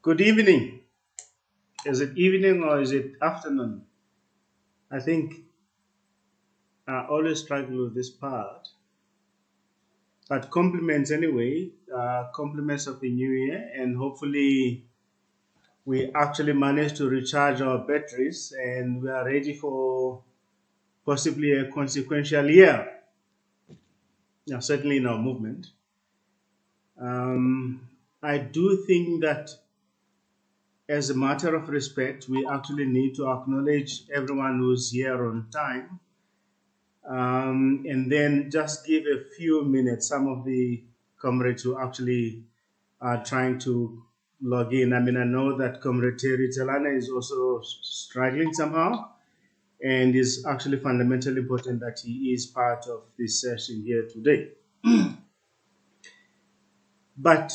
Good evening. Is it evening or is it afternoon? I think I always struggle with this part. But compliments anyway, compliments of the new year, and hopefully we actually managed to recharge our batteries and we are ready for possibly a consequential year. Yeah, certainly in our movement. Um, I do think that as a matter of respect, we actually need to acknowledge everyone who's here on time, and then just give a few minutes. Some of the comrades who actually are trying to log in. I mean, I know that Comrade Terry Telana is also struggling somehow, and is actually fundamentally important that he is part of this session here today. But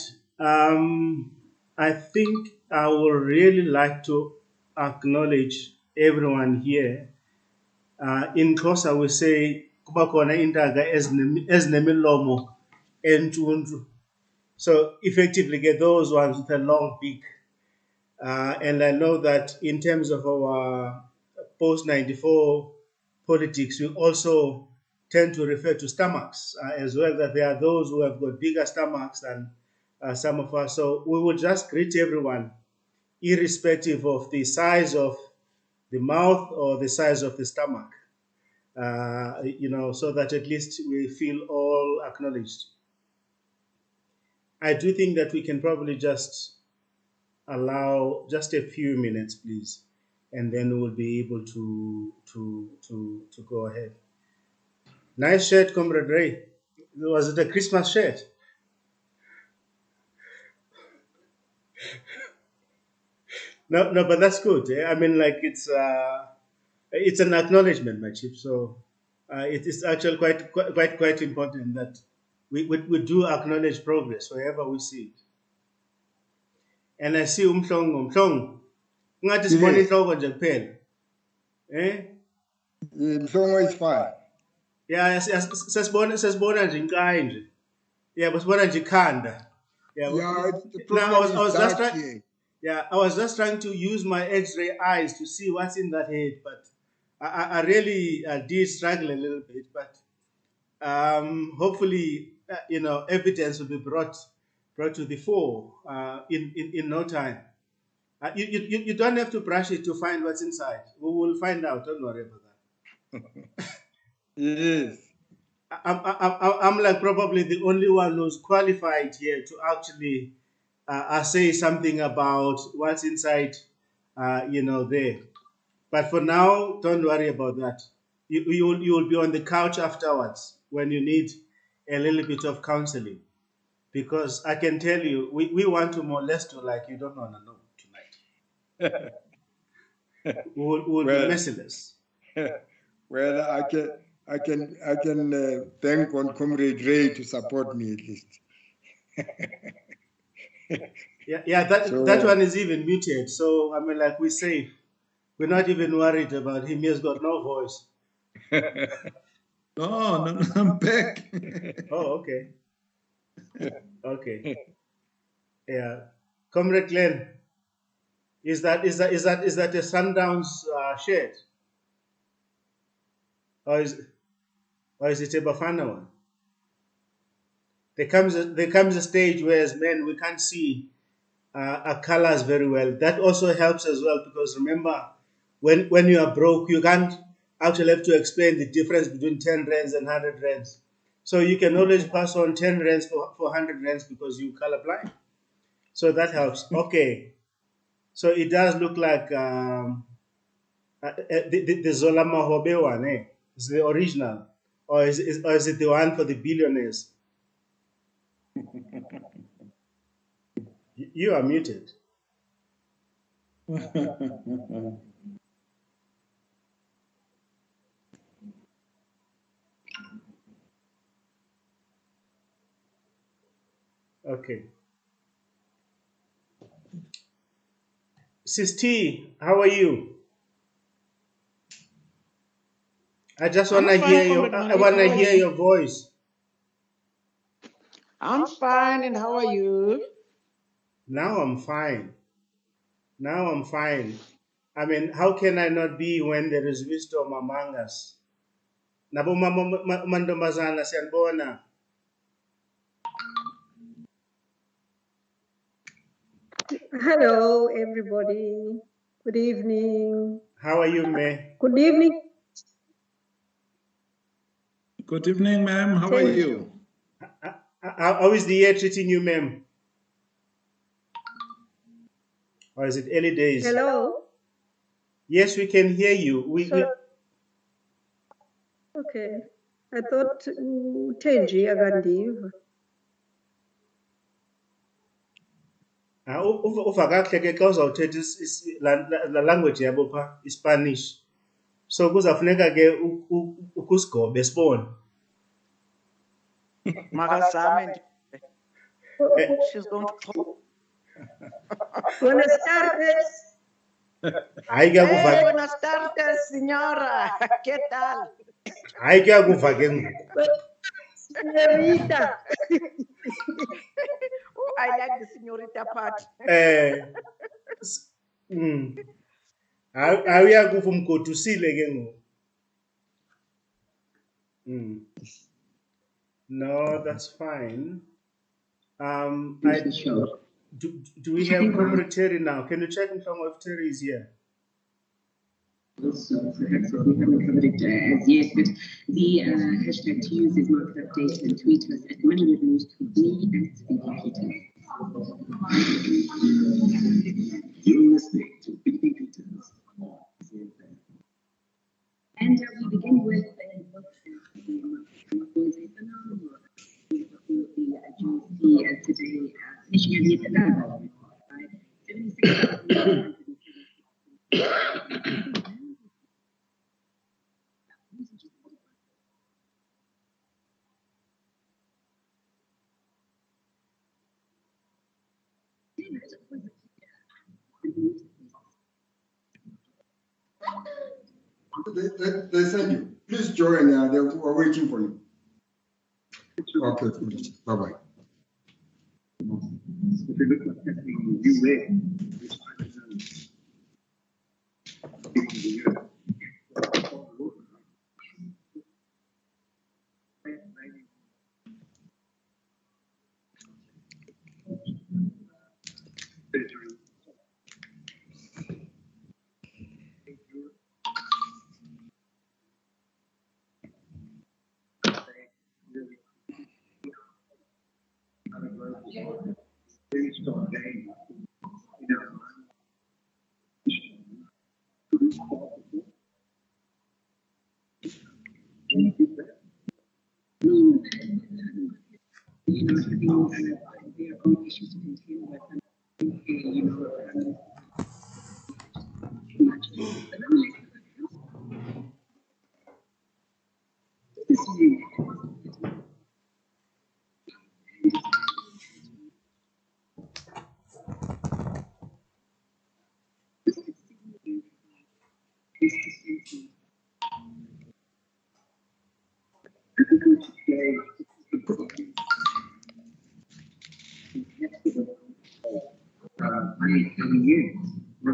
I think I would really like to acknowledge everyone here. In Xhosa, we say kuba khona intaga ezinemilomo entuntu. So effectively, get those ones with a long beak. And I know that in terms of our post 94 politics, we also tend to refer to stomachs as well, that there are those who have got bigger stomachs than some of us. So we will just greet everyone, irrespective of the size of the mouth or the size of the stomach, so that at least we feel all acknowledged. I do think that we can probably just allow just a few minutes, please, and then we'll be able to go ahead. Nice shirt, Comrade Ray. Was it a Christmas shirt? No, no, but that's good. I mean, like it's an acknowledgement, my chief. So it is actually quite important that we do acknowledge progress wherever we see it. And I see umhlongo. Ngathi sibona Yes, inhloko nje kuphela. Mhlongo is fine. Yeah, sesibona nje inkayi nje. Yeah, basibona nje ikhanda. Yeah. The Now problem I was is just dark trying. here. Yeah, I was just trying to use my X-ray eyes to see what's in that head, but I really did struggle a little bit. But hopefully, evidence will be brought to the fore in no time. You don't have to brush it to find what's inside. We will find out. Don't worry about that. Yes. I'm like probably the only one who's qualified here to actually say something about what's inside, there. But for now, don't worry about that. You will be on the couch afterwards when you need a little bit of counseling, because I can tell you, we want to molest you like you don't want to know tonight. We'll be merciless. Well, I can thank on Comrade Ray to support me at least. Yeah, that one is even muted. So I mean, like we say, we're not even worried about him. He has got no voice. No, I'm back. Oh, okay. Okay. Yeah. Comrade Glenn, is that a Sundowns shirt? Or is it a Bafana one? There comes a stage where as men we can't see our colors very well. That also helps as well, because remember, when you are broke, you can't actually have to explain the difference between 10 rands and 100 rands. So you can always pass on 10 rands for 100 rands because you colorblind. So that helps. Okay. So it does look like the Zola Mahobe one, eh? Is the original, or is it the one for the billionaires? You are muted. Okay. Sis T, how are you? I just want to hear your voice. I'm fine, and how are you? Now I'm fine. Now I'm fine. I mean, how can I not be when there is wisdom among us? Nabo mantombazana siyanibona. Hello, everybody. Good evening. How are you, May? Good evening. Good evening, ma'am. How are you? How is the year treating you, ma'am? Or is it early days? Hello. Yes, we can hear you. Okay. I thought Tenji akandiva. Uva kakuhle ke xa uzawuthetha la language yabo pha, iSpanish. So kuzafuneka ke ukusigobe sibone. Makazame. She's going to talk. Buenas tardes. Hayi kuyakuva. Hey, buenas tardes, señora. ¿Qué tal? Hayi kuyakuva ke ngoku. Señorita. Oh, I like the señorita part. Hayi uyakuva umgodusile ke ngoku. No, that's fine. Do we have Comrade Terry now? Can you check if Terry is here? Also, perhaps we haven't covered it as yet, but the hashtag to use is market update and tweet us at Money Reviews to me and Speaking Peters. You're listening to Speaking Peters. And we begin with a book that was a phenomenal the GC today, finishing at the end by 76. They send you. Please join. They are waiting for you. Okay, please. Bye-bye. If you look at the very strong game. Having their own issues to contend with,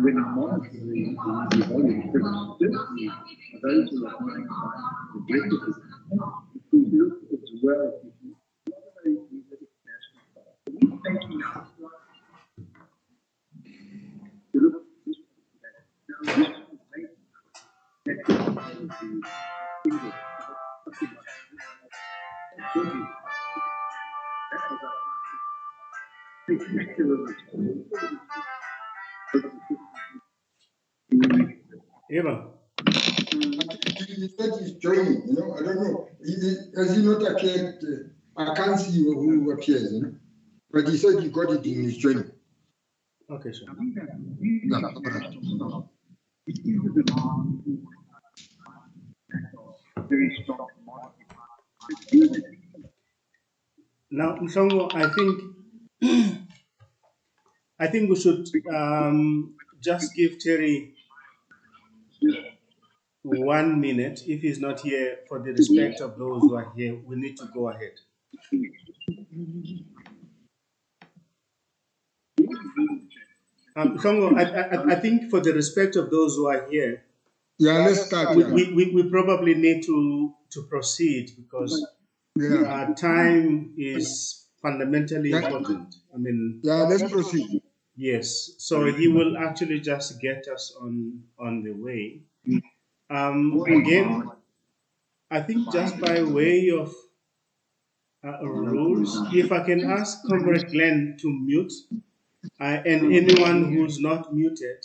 when I'm monitoring the volume, those who are applying objectives, if we look as well, Eva. He said he's joining, I don't know. Has he not appeared? I can't see who appears, But he said he got it in his joining. Okay, sure. Now, Mshongo, I think we should just give Terry 1 minute. If he's not here, for the respect of those who are here, we need to go ahead. Songo, I think for the respect of those who are here, Yeah, let's start. we probably need to proceed because Yeah, time is fundamentally important. I mean, yeah, let's proceed. yes. So he will actually just get us on the way. Again, I think just by way of rules, if I can ask Comrade Glenn to mute, and anyone who's not muted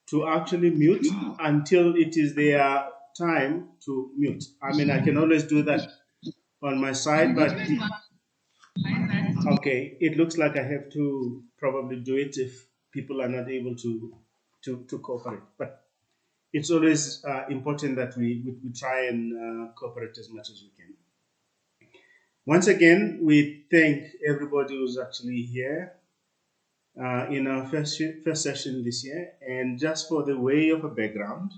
to actually mute until it is their time to mute. I mean, I can always do that on my side, but okay, it looks like I have to probably do it if people are not able to cooperate. But it's always important that we try and cooperate as much as we can. Once again, we thank everybody who's actually here in our first session this year. And just for the way of a background,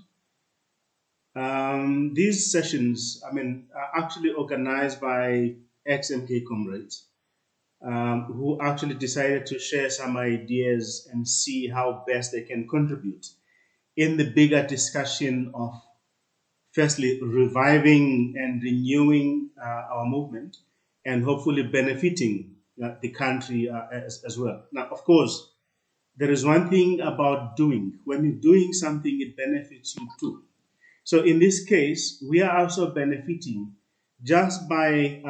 these sessions, I mean, are actually organized by ExMK comrades who actually decided to share some ideas and see how best they can contribute in the bigger discussion of firstly reviving and renewing our movement and hopefully benefiting the country as well. Now, of course, there is one thing about doing. When you're doing something, it benefits you too. So in this case, we are also benefiting just by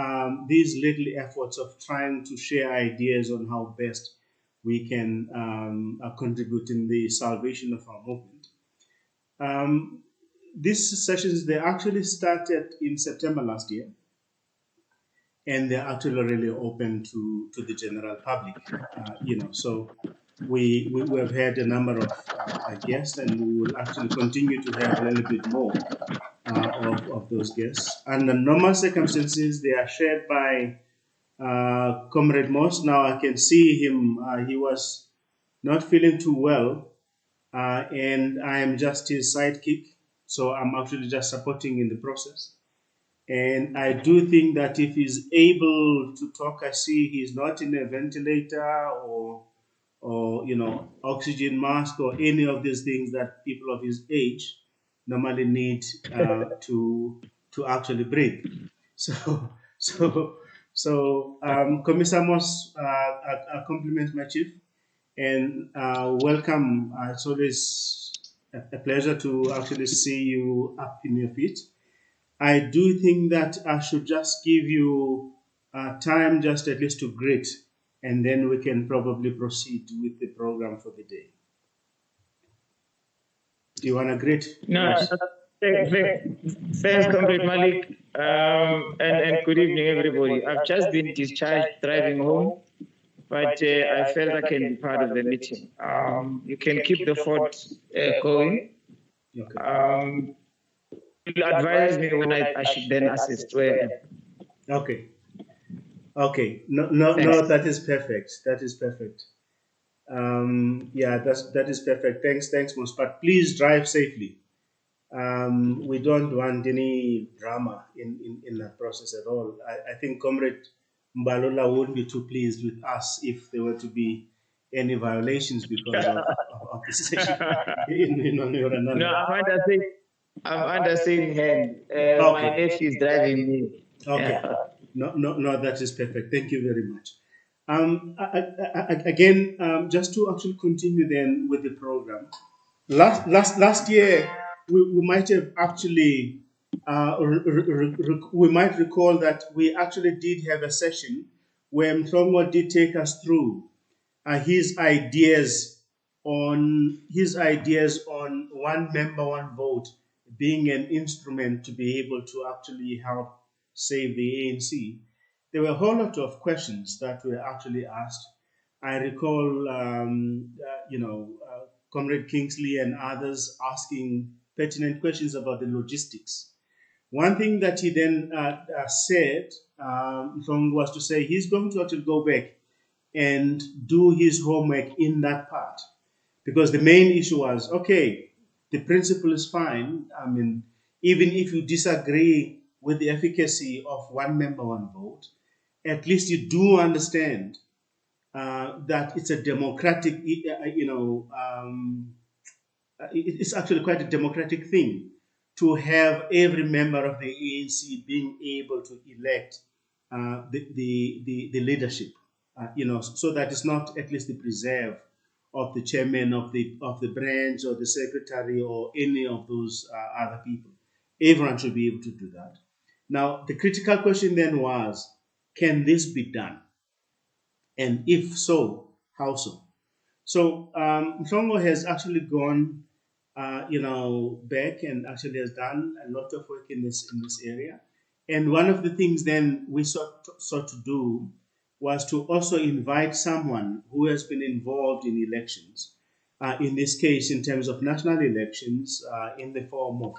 these little efforts of trying to share ideas on how best we can contribute in the salvation of our movement. These sessions, they actually started in September last year, and they're actually really open to the general public. So we have had a number of guests, and we will actually continue to have a little bit more of those guests. Under normal circumstances, they are shared by Comrade Moss. Now I can see him; he was not feeling too well, and I am just his sidekick. So I'm actually just supporting in the process. And I do think that if he's able to talk, I see he's not in a ventilator or oxygen mask or any of these things that people of his age normally need to actually breathe. So Commissar Moss, I compliment my chief and welcome. It's always a pleasure to actually see you up in your feet. I do think that I should just give you time just at least to greet, and then we can probably proceed with the program for the day. Do you want to greet? No, thanks, Comrade Malik, and good evening, everybody. I've just been discharged driving home, but I felt I can be part of the meeting. You can keep the fort going. Okay. You'll advise me when I should then assist where I am. Okay. Okay. No, that is perfect. That is perfect. Yeah, that is perfect. Thanks, Mos. But please drive safely. We don't want any drama in that process at all. I think Comrade Mbalola wouldn't be too pleased with us if there were to be any violations because of the session in one way or another. No, I'm under same hand. My nephew is driving me. Okay. Yeah. No, that is perfect. Thank you very much. Again, just to actually continue then with the program. Last year, we might have actually we might recall that we actually did have a session where Mthongo did take us through his ideas on one member, one vote being an instrument to be able to actually help save the ANC. There were a whole lot of questions that were actually asked. I recall, Comrade Kingsley and others asking pertinent questions about the logistics. One thing that he then said was to say he's going to actually go back and do his homework in that part. Because the main issue was, okay, the principle is fine. I mean, even if you disagree with the efficacy of one member, one vote, at least you do understand that it's a democratic, it's actually quite a democratic thing to have every member of the ANC being able to elect the leadership, so that it's not at least the preserve of the chairman of the branch or the secretary or any of those other people. Everyone should be able to do that. Now, the critical question then was, can this be done? And if so, how so? So Mhlongo has actually gone, back and actually has done a lot of work in this area. And one of the things then we sought to do was to also invite someone who has been involved in elections. In this case, in terms of national elections, in the form of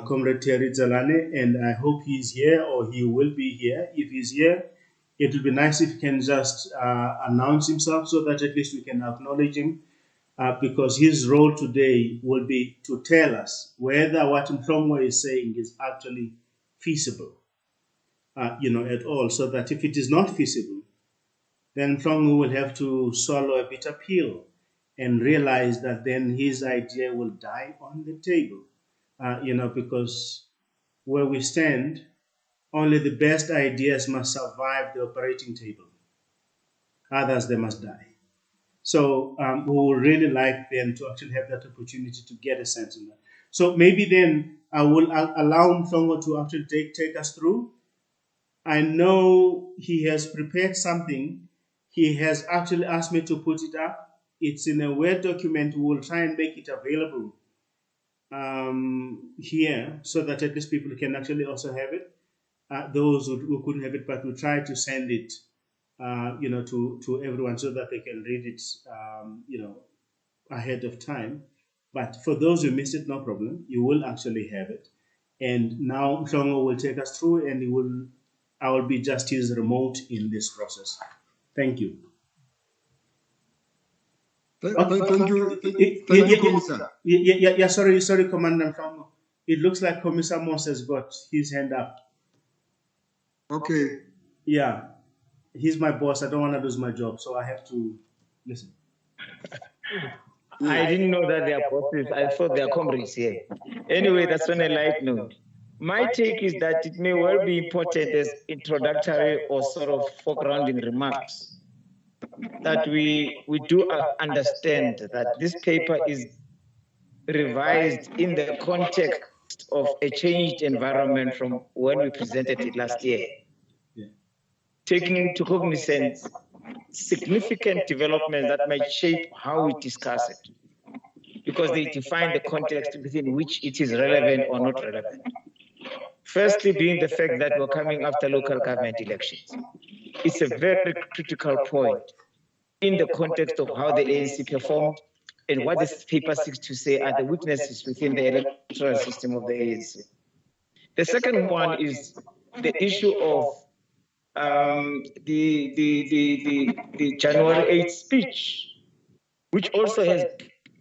Comrade Terry Zalane, and I hope he's here or he will be here. If he's here, it would be nice if he can just announce himself so that at least we can acknowledge him, because his role today will be to tell us whether what Mhlongo is saying is actually feasible, at all, so that if it is not feasible, then Mhlongo will have to swallow a bitter pill and realize that then his idea will die on the table, because where we stand, only the best ideas must survive the operating table. Others, they must die. So we would really like them to actually have that opportunity to get a sense of that. So maybe then I will allow Mhlongo to actually take us through. I know he has prepared something. He has actually asked me to put it up. It's in a Word document. We will try and make it available here so that at least people can actually also have it. Those who couldn't have it, but we'll try to send it to everyone so that they can read it, ahead of time. But for those who missed it, no problem. You will actually have it. And now Mhlongo will take us through, and I will be just his remote in this process. Thank you. Thank you, Commissar. Yeah, sorry, Commander Mhlongo. It looks like Commissar Moss has got his hand up. Okay. Yeah. He's my boss. I don't want to lose my job, so I have to listen. I didn't know that they are bosses. I thought they are comrades here. Anyway, that's on a light note. My take is that it may well be important as introductory or sort of foregrounding remarks that we do understand that this paper is revised in the context of a changed environment from when we presented it last year. Taking into cognizance significant developments that might shape how we discuss it, because they define the context within which it is relevant or not relevant. Firstly, being the fact that we're coming after local government elections. It's a very critical point in the context of how the ANC performed and what this paper seeks to say are the weaknesses within the electoral system of the ANC. The second one is the issue of the January 8th speech, which also has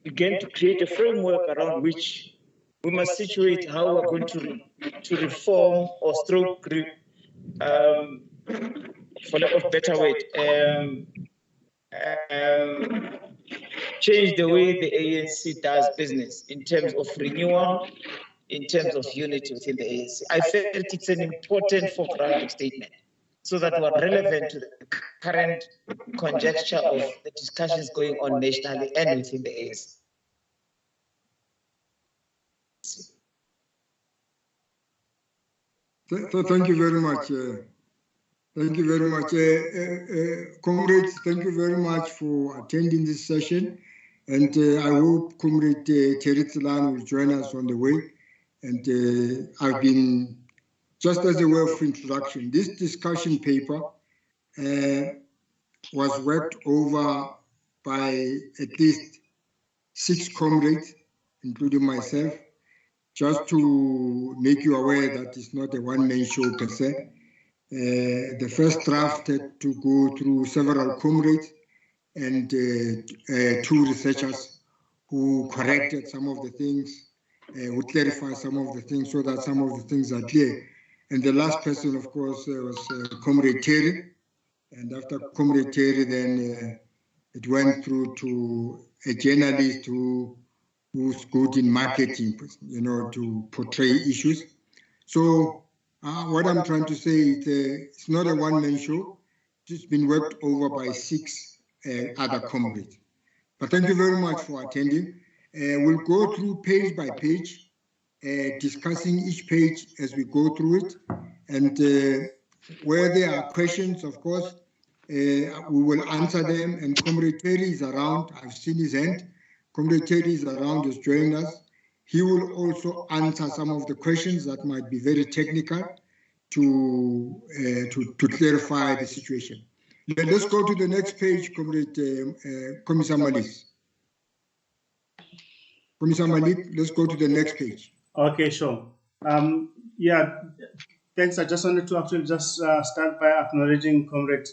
begun to create a framework around which we must situate how we're going to reform or stroke, for lack of better word, change the way the ANC does business in terms of renewal, in terms of unity within the ANC. I felt it's an important foregrounding statement so that we're relevant to the current conjecture of the discussions going on nationally and within the ANC. Thank you very much. Thank you very much. Comrades, thank you very much for attending this session. And I hope Comrade Terry Zalane will join us on the way. And I've been, just as a way of introduction, this discussion paper was worked over by at least 6 comrades, including myself, just to make you aware that it's not a one-man show per se. The first draft had to go through several comrades and 2 researchers who corrected some of the things, who clarified some of the things so that some of the things are clear. And the last person, of course, was Comrade Terry, And after Comrade Terry, then it went through to a journalist who's good in marketing, you know, to portray issues. So what I'm trying to say is it's not a one-man show. It's been worked over by 6 other comrades. But thank you very much for attending. We'll go through page by page, discussing each page as we go through it. And where there are questions, of course, we will answer them. And Comrade Terry is around. I've seen his hand. Comrade Terry is around, has joined us. He will also answer some of the questions that might be very technical to clarify the situation. Let's go to the next page, Comrade Commissar Malis. Commissar Malik, let's go to the next page. Okay, sure. Yeah, thanks. I just wanted to actually just start by acknowledging Comrade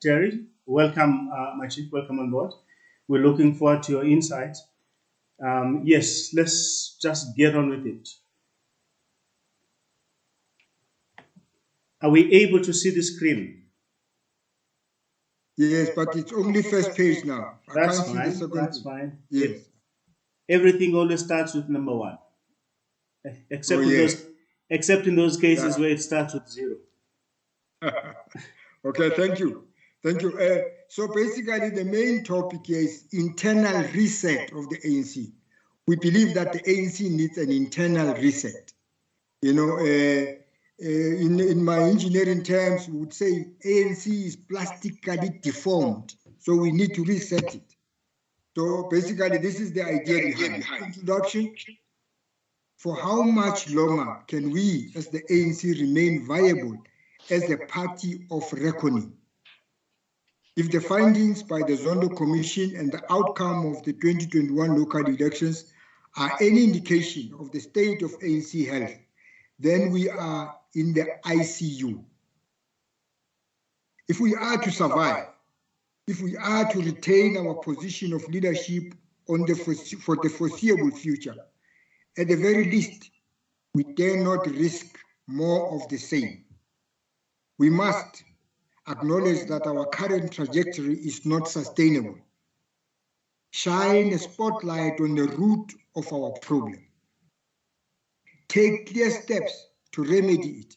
Terry. Welcome, my chief. Welcome on board. We're looking forward to your insights. Yes, let's just get on with it. Are we able to see the screen? Yes, but it's only first page now. That's fine. That's fine. Yes. Everything always starts with number 1, except in those cases where it starts with 0. Okay, thank you. Thank you. So basically, the main topic is internal reset of the ANC. We believe that the ANC needs an internal reset. You know, in my engineering terms, we would say ANC is plastically deformed, so we need to reset it. So basically, this is the idea behind the introduction. For how much longer can we, as the ANC, remain viable as a party of reckoning? If the findings by the Zondo Commission and the outcome of the 2021 local elections are any indication of the state of ANC health, then we are in the ICU. If we are to survive, if we are to retain our position of leadership for the foreseeable future, at the very least, we dare not risk more of the same. We must acknowledge that our current trajectory is not sustainable. Shine a spotlight on the root of our problem. Take clear steps to remedy it.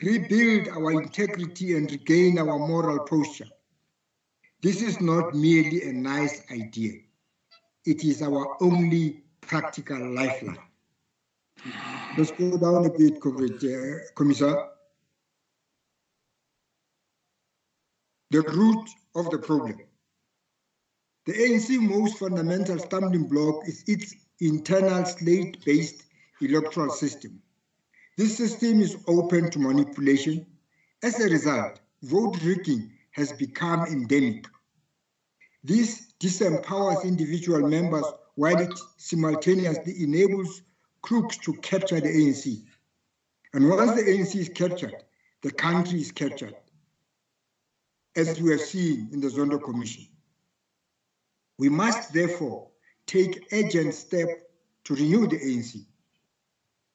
Rebuild our integrity and regain our moral posture. This is not merely a nice idea. It is our only practical lifeline. Let's go down a bit, Commissar. The root of the problem. The ANC's most fundamental stumbling block is its internal slate-based electoral system. This system is open to manipulation. As a result, vote rigging has become endemic. This disempowers individual members while it simultaneously enables crooks to capture the ANC. And once the ANC is captured, the country is captured, as we have seen in the Zondo Commission. We must therefore take urgent steps to renew the ANC.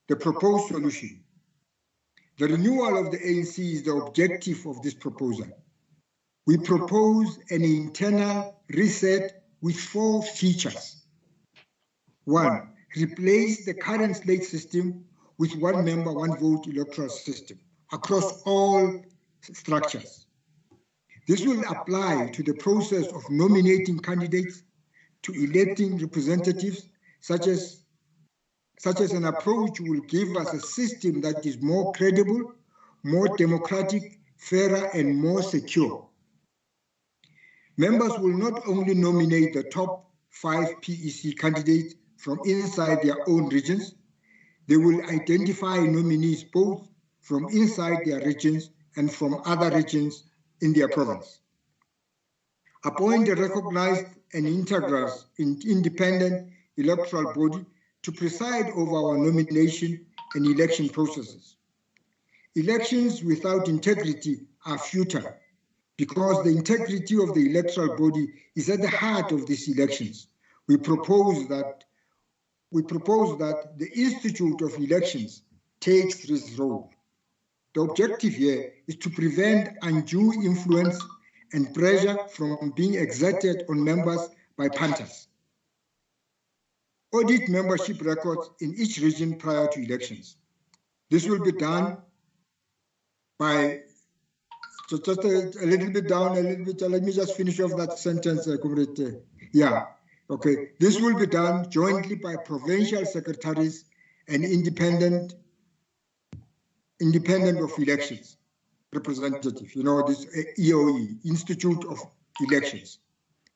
The proposed solution. The renewal of the ANC is the objective of this proposal. We propose an internal reset with 4 features. 1, replace the current slate system with 1 member, 1 vote electoral system across all structures. This will apply to the process of nominating candidates, to electing representatives, such as an approach will give us a system that is more credible, more democratic, fairer, and more secure. Members will not only nominate the top 5 PEC candidates from inside their own regions, they will identify nominees both from inside their regions and from other regions in their province. Appoint a recognized and integral independent electoral body to preside over our nomination and election processes. Elections without integrity are futile because the integrity of the electoral body is at the heart of these elections. We propose that the Institute of Elections takes this role. The objective here is to prevent undue influence and pressure from being exerted on members by punters. Audit membership records in each region prior to elections. This will be done by, so just a little bit down, a little bit, let me just finish off that sentence, Comrade. Yeah, okay. This will be done jointly by provincial secretaries and independent of elections representatives, you know, this EOE, Institute of Elections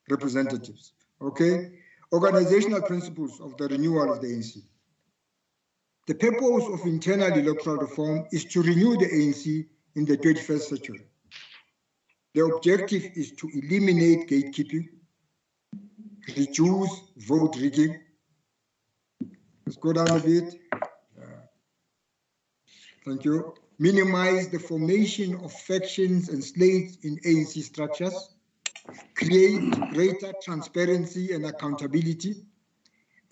representatives, okay? Organizational principles of the renewal of the ANC. The purpose of internal electoral reform is to renew the ANC in the 21st century. The objective is to eliminate gatekeeping, reduce vote rigging. Let's go down a bit. Thank you. Minimize the formation of factions and slates in ANC structures, create greater transparency and accountability,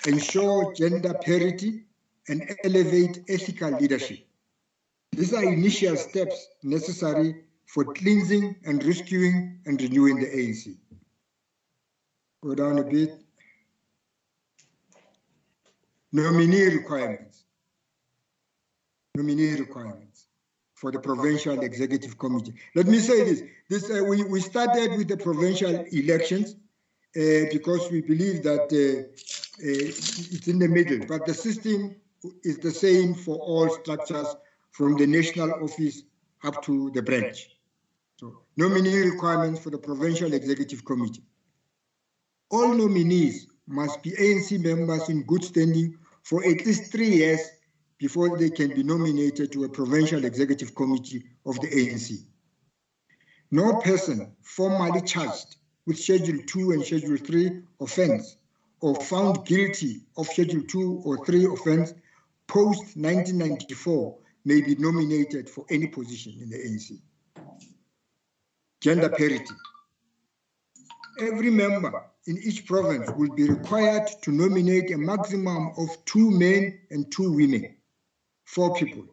ensure gender parity, and elevate ethical leadership. These are initial steps necessary for cleansing and rescuing and renewing the ANC. Go down a bit. Nominee requirements. Nominee requirements for the Provincial Executive Committee. Let me say this. We started with the provincial elections because we believe that it's in the middle, but the system is the same for all structures from the national office up to the branch. So, nominee requirements for the Provincial Executive Committee. All nominees must be ANC members in good standing for at least 3 years before they can be nominated to a Provincial Executive Committee of the ANC. No person formally charged with Schedule 2 and Schedule 3 offense or found guilty of Schedule 2 or 3 offense post-1994 may be nominated for any position in the ANC. Gender parity. Every member in each province will be required to nominate a maximum of 2 men and 2 women, 4 people,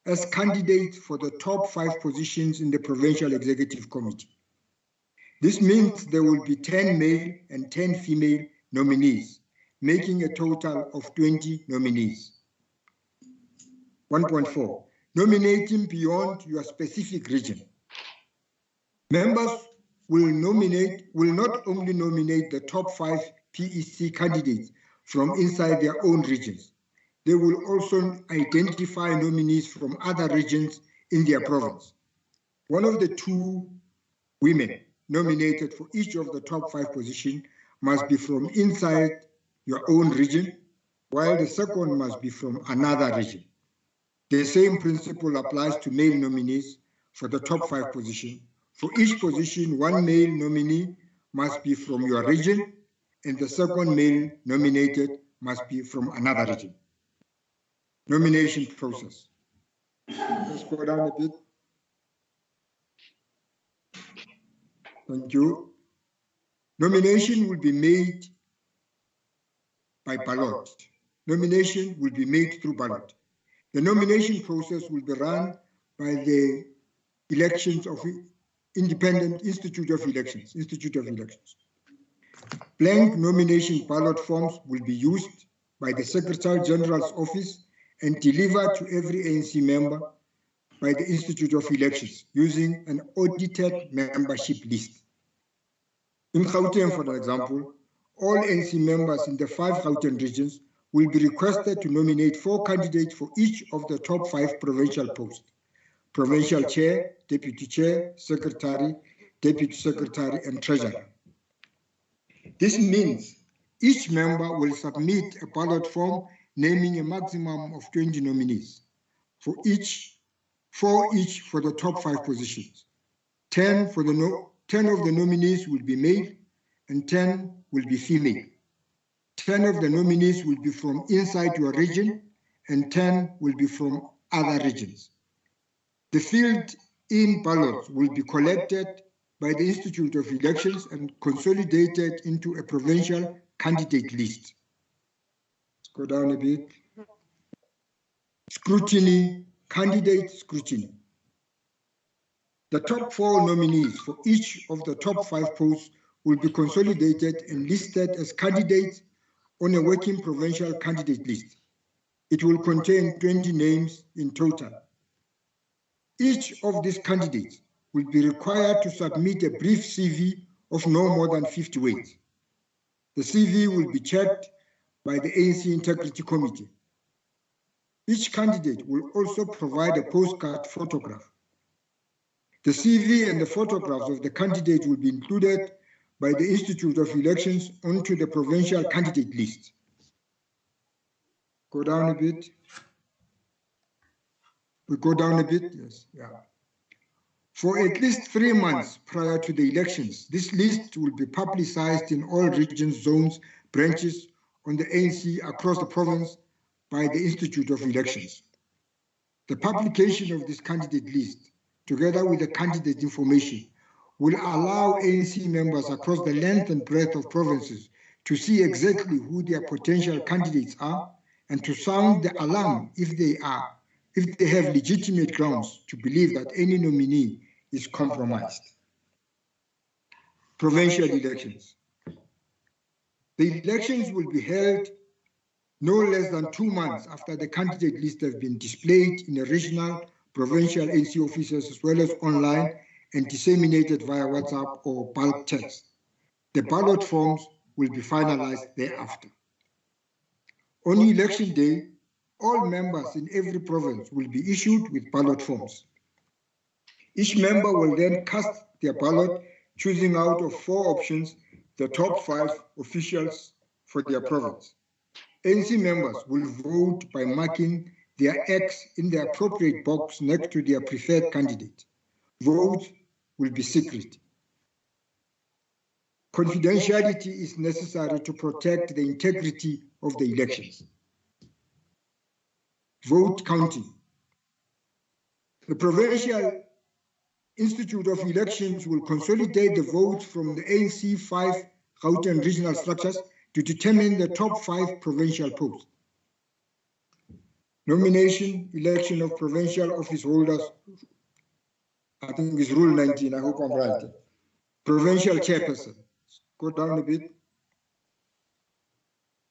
as candidates for the top 5 positions in the Provincial Executive Committee. This means there will be 10 male and 10 female nominees, making a total of 20 nominees. 1.4, nominating beyond your specific region. Members will not only nominate the top 5 PEC candidates from inside their own regions, they will also identify nominees from other regions in their province. One of the 2 women nominated for each of the top 5 positions must be from inside your own region, while the second must be from another region. The same principle applies to male nominees for the top 5 positions. For each position, 1 male nominee must be from your region, and the second male nominated must be from another region. Nomination process. Let's go down a bit. Thank you. Nomination will be made by ballot. Nomination will be made through ballot. The nomination process will be run by the elections of Independent Institute of Elections. Blank nomination ballot forms will be used by the Secretary General's office and delivered to every ANC member by the Institute of Elections using an audited membership list. In Gauteng, for example, all ANC members in the 5 Gauteng regions will be requested to nominate 4 candidates for each of the top 5 provincial posts: provincial chair, deputy chair, secretary, deputy secretary, and treasurer. This means each member will submit a ballot form naming a maximum of 20 nominees, for each for the top 5 positions. 10 of the nominees will be male and 10 will be female. 10 of the nominees will be from inside your region and 10 will be from other regions. The filled-in ballots will be collected by the Institute of Elections and consolidated into a provincial candidate list. Let's go down a bit. Scrutiny candidate scrutiny. The top 4 nominees for each of the top 5 posts will be consolidated and listed as candidates on a working provincial candidate list. It will contain 20 names in total. Each of these candidates will be required to submit a brief CV of no more than 50 words. The CV will be checked by the ANC Integrity Committee. Each candidate will also provide a postcard photograph. The CV and the photographs of the candidate will be included by the Institute of Elections onto the provincial candidate list. Go down a bit. We go down a bit, yes, yeah. For at least 3 months prior to the elections, this list will be publicized in all regions, zones, branches on the ANC across the province by the Institute of Elections. The publication of this candidate list, together with the candidate information, will allow ANC members across the length and breadth of provinces to see exactly who their potential candidates are and to sound the alarm if they have legitimate grounds to believe that any nominee is compromised. Provincial elections. The elections will be held no less than 2 months after the candidate list has been displayed in the regional, provincial ANC offices as well as online and disseminated via WhatsApp or bulk text. The ballot forms will be finalized thereafter. On election day, all members in every province will be issued with ballot forms. Each member will then cast their ballot, choosing out of 4 options the top 5 officials for their province. ANC members will vote by marking their X in the appropriate box next to their preferred candidate. Votes will be secret. Confidentiality is necessary to protect the integrity of the elections. Vote counting. The Provincial Institute of Elections will consolidate the votes from the ANC 5 Gauteng regional structures to determine the top 5 provincial posts. Nomination, election of provincial office holders, I think it's Rule 19, I hope I'm right. Provincial chairperson, go down a bit.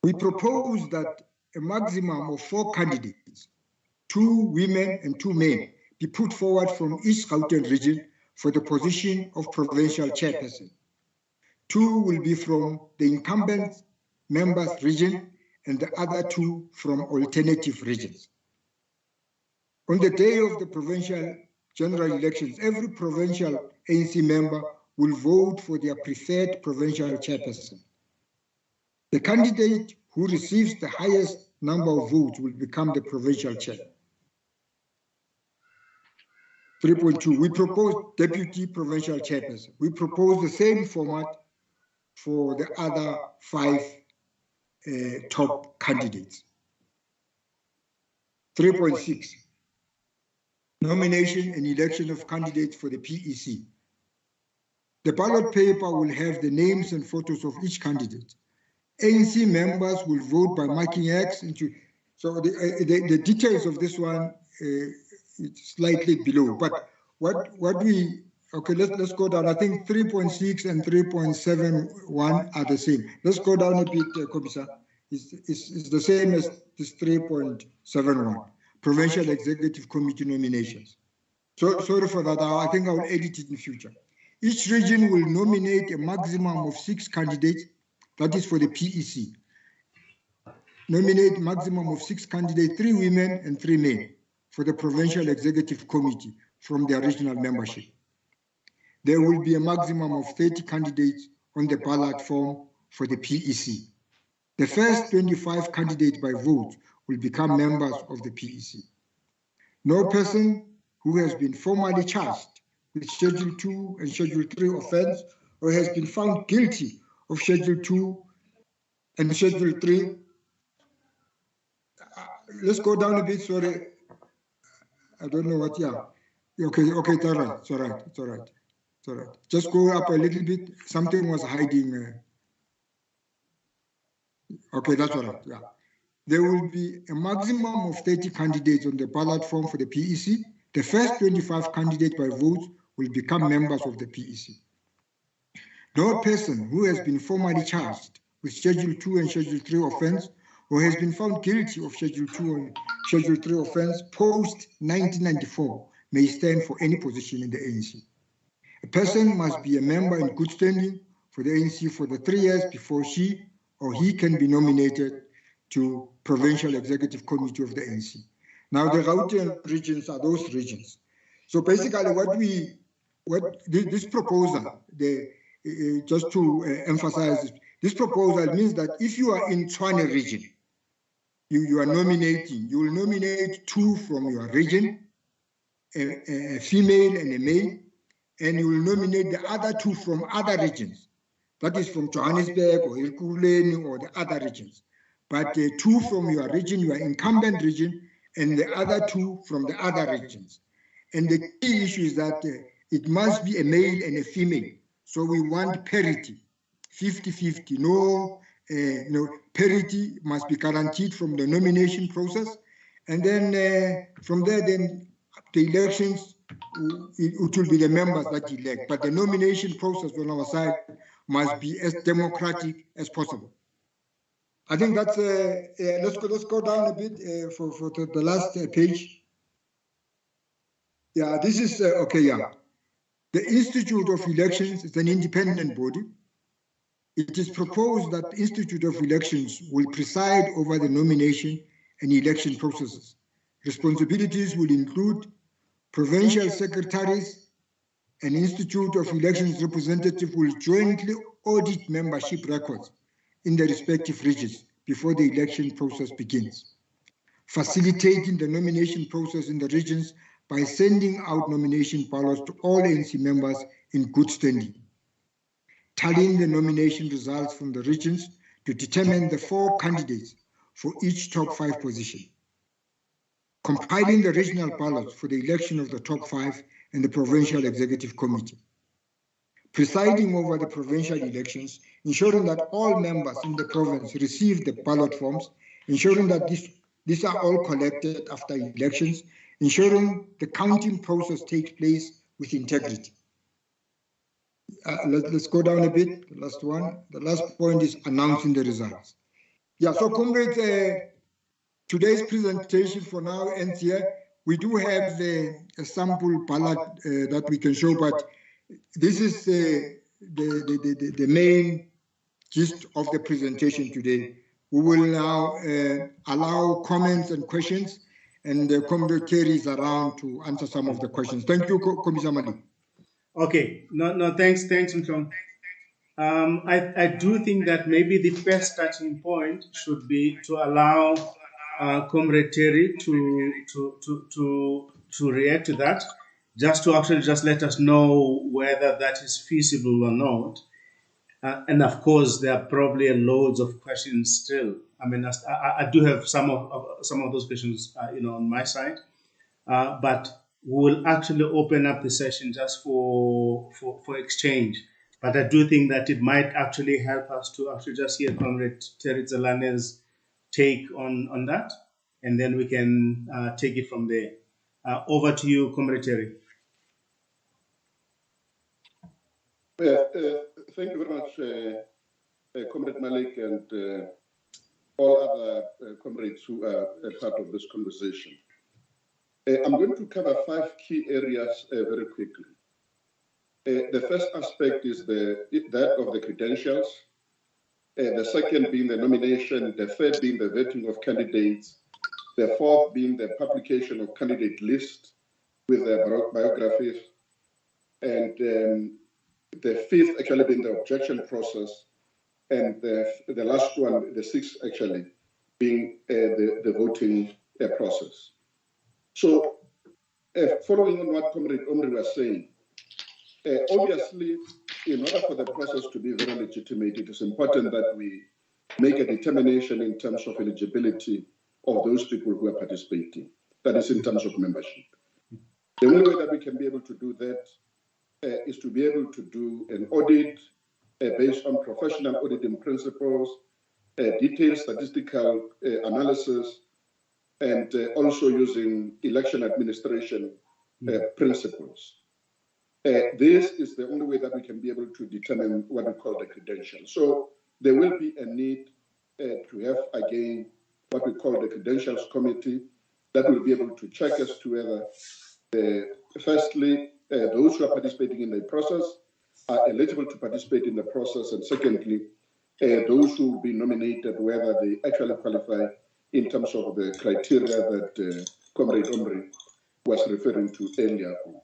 We propose that a maximum of 4 candidates, 2 women and 2 men, be put forward from each Gauteng region for the position of provincial chairperson. 2 will be from the incumbent members region and the other 2 from alternative regions. On the day of the provincial general elections, every provincial ANC member will vote for their preferred provincial chairperson. The candidate who receives the highest number of votes will become the provincial chair. 3.2, we propose deputy provincial chairperson. We propose the same format for the other 5 top candidates. 3.6, nomination and election of candidates for the PEC. The ballot paper will have the names and photos of each candidate. ANC members will vote by marking X into, so the details of this one it's slightly below, but what we, okay, let's go down. I think 3.6 and 3.71 are the same. Let's go down a bit, Kobisa. It's the same as this 3.71, Provincial Executive Committee nominations. So sorry for that, I think I'll edit it in future. Each region will nominate a maximum of 6 candidates, that is for the PEC. Nominate maximum of 6 candidates, 3 women and 3 men, for the Provincial Executive Committee from their regional membership. There will be a maximum of 30 candidates on the ballot form for the PEC. The first 25 candidates by vote will become members of the PEC. No person who has been formally charged with Schedule 2 and Schedule 3 offense or has been found guilty of Schedule 2 and Schedule 3. Let's go down a bit, sorry. I don't know what, yeah. Okay, it's all right, it's all right, it's all right, it's all right. Just go up a little bit. Something was hiding. Okay, that's all right, yeah. there will be a maximum of 30 candidates on the ballot form for the PEC. The first 25 candidates by vote will become members of the PEC. No person who has been formally charged with Schedule 2 and Schedule 3 offense or has been found guilty of Schedule 2 and Schedule 3 offense post-1994 may stand for any position in the ANC. A person must be a member in good standing for the ANC for the 3 years before she or he can be nominated to Provincial Executive Committee of the ANC. Now, the Gauteng regions are those regions. So basically, this proposal, just to emphasize, this proposal means that if you are in Tshwane region, you are nominating, you will nominate 2 from your region, a female and a male, and you will nominate the other 2 from other regions. That is from Johannesburg or Ekurhuleni or the other regions. But 2 from your region, your incumbent region, and the other 2 from the other regions. And the key issue is that it must be a male and a female. So we want parity, 50-50. No, parity must be guaranteed from the nomination process. And then from there, then the elections, it will be the members that elect. But the nomination process on our side must be as democratic as possible. I think that's, let's go down a bit for the last page. Yeah, this is, okay, yeah. The Institute of Elections is an independent body. It is proposed that the Institute of Elections will preside over the nomination and election processes. Responsibilities will include provincial secretaries. An Institute of Elections representative will jointly audit membership records in the respective regions before the election process begins, facilitating the nomination process in the regions by sending out nomination ballots to all ANC members in good standing, tallying the nomination results from the regions to determine the 4 candidates for each top 5 position, compiling the regional ballots for the election of the top 5 and the Provincial Executive Committee, presiding over the provincial elections, ensuring that all members in the province receive the ballot forms, ensuring that these are all collected after elections, ensuring the counting process takes place with integrity. Let's go down a bit, the last one. The last point is announcing the results. Yeah, so comrades, today's presentation for now ends here. We do have a sample ballot that we can show, but this is the main gist of the presentation today. We will now allow comments and questions, and the Comrade Terry is around to answer some of the questions. Thank you, Commissioner Mali. Okay, no, thanks, Mhlongo. I do think that maybe the first starting point should be to allow Comrade Terry to react to that, just to actually just let us know whether that is feasible or not. And of course, there are probably loads of questions still. I mean, I do have some of those questions, on my side, but we'll actually open up the session just for exchange. But I do think that it might actually help us to actually just hear Comrade Terry Zelane's take on that, and then we can take it from there. Over to you, Comrade Terry. Thank you very much, Comrade Malik, and all other comrades who are a part of this conversation. I'm going to cover 5 key areas very quickly. The first aspect is that of the credentials, the second being the nomination, the third being the vetting of candidates, the fourth being the publication of candidate lists with their biographies, and the fifth actually being the objection process, and the last one, the sixth actually, being the voting process. So, following on what Comrade Omri was saying, obviously, in order for the process to be very legitimate, it is important that we make a determination in terms of eligibility of those people who are participating. That is in terms of membership. The only way that we can be able to do that is to be able to do an audit based on professional auditing principles, detailed statistical analysis, and also using election administration principles. This is the only way that we can be able to determine what we call the credentials. So there will be a need to have, again, what we call the credentials committee that will be able to check as to whether, firstly, those who are participating in the process are eligible to participate in the process, and secondly, those who will be nominated, whether they actually qualify in terms of the criteria that Comrade Omri was referring to earlier on.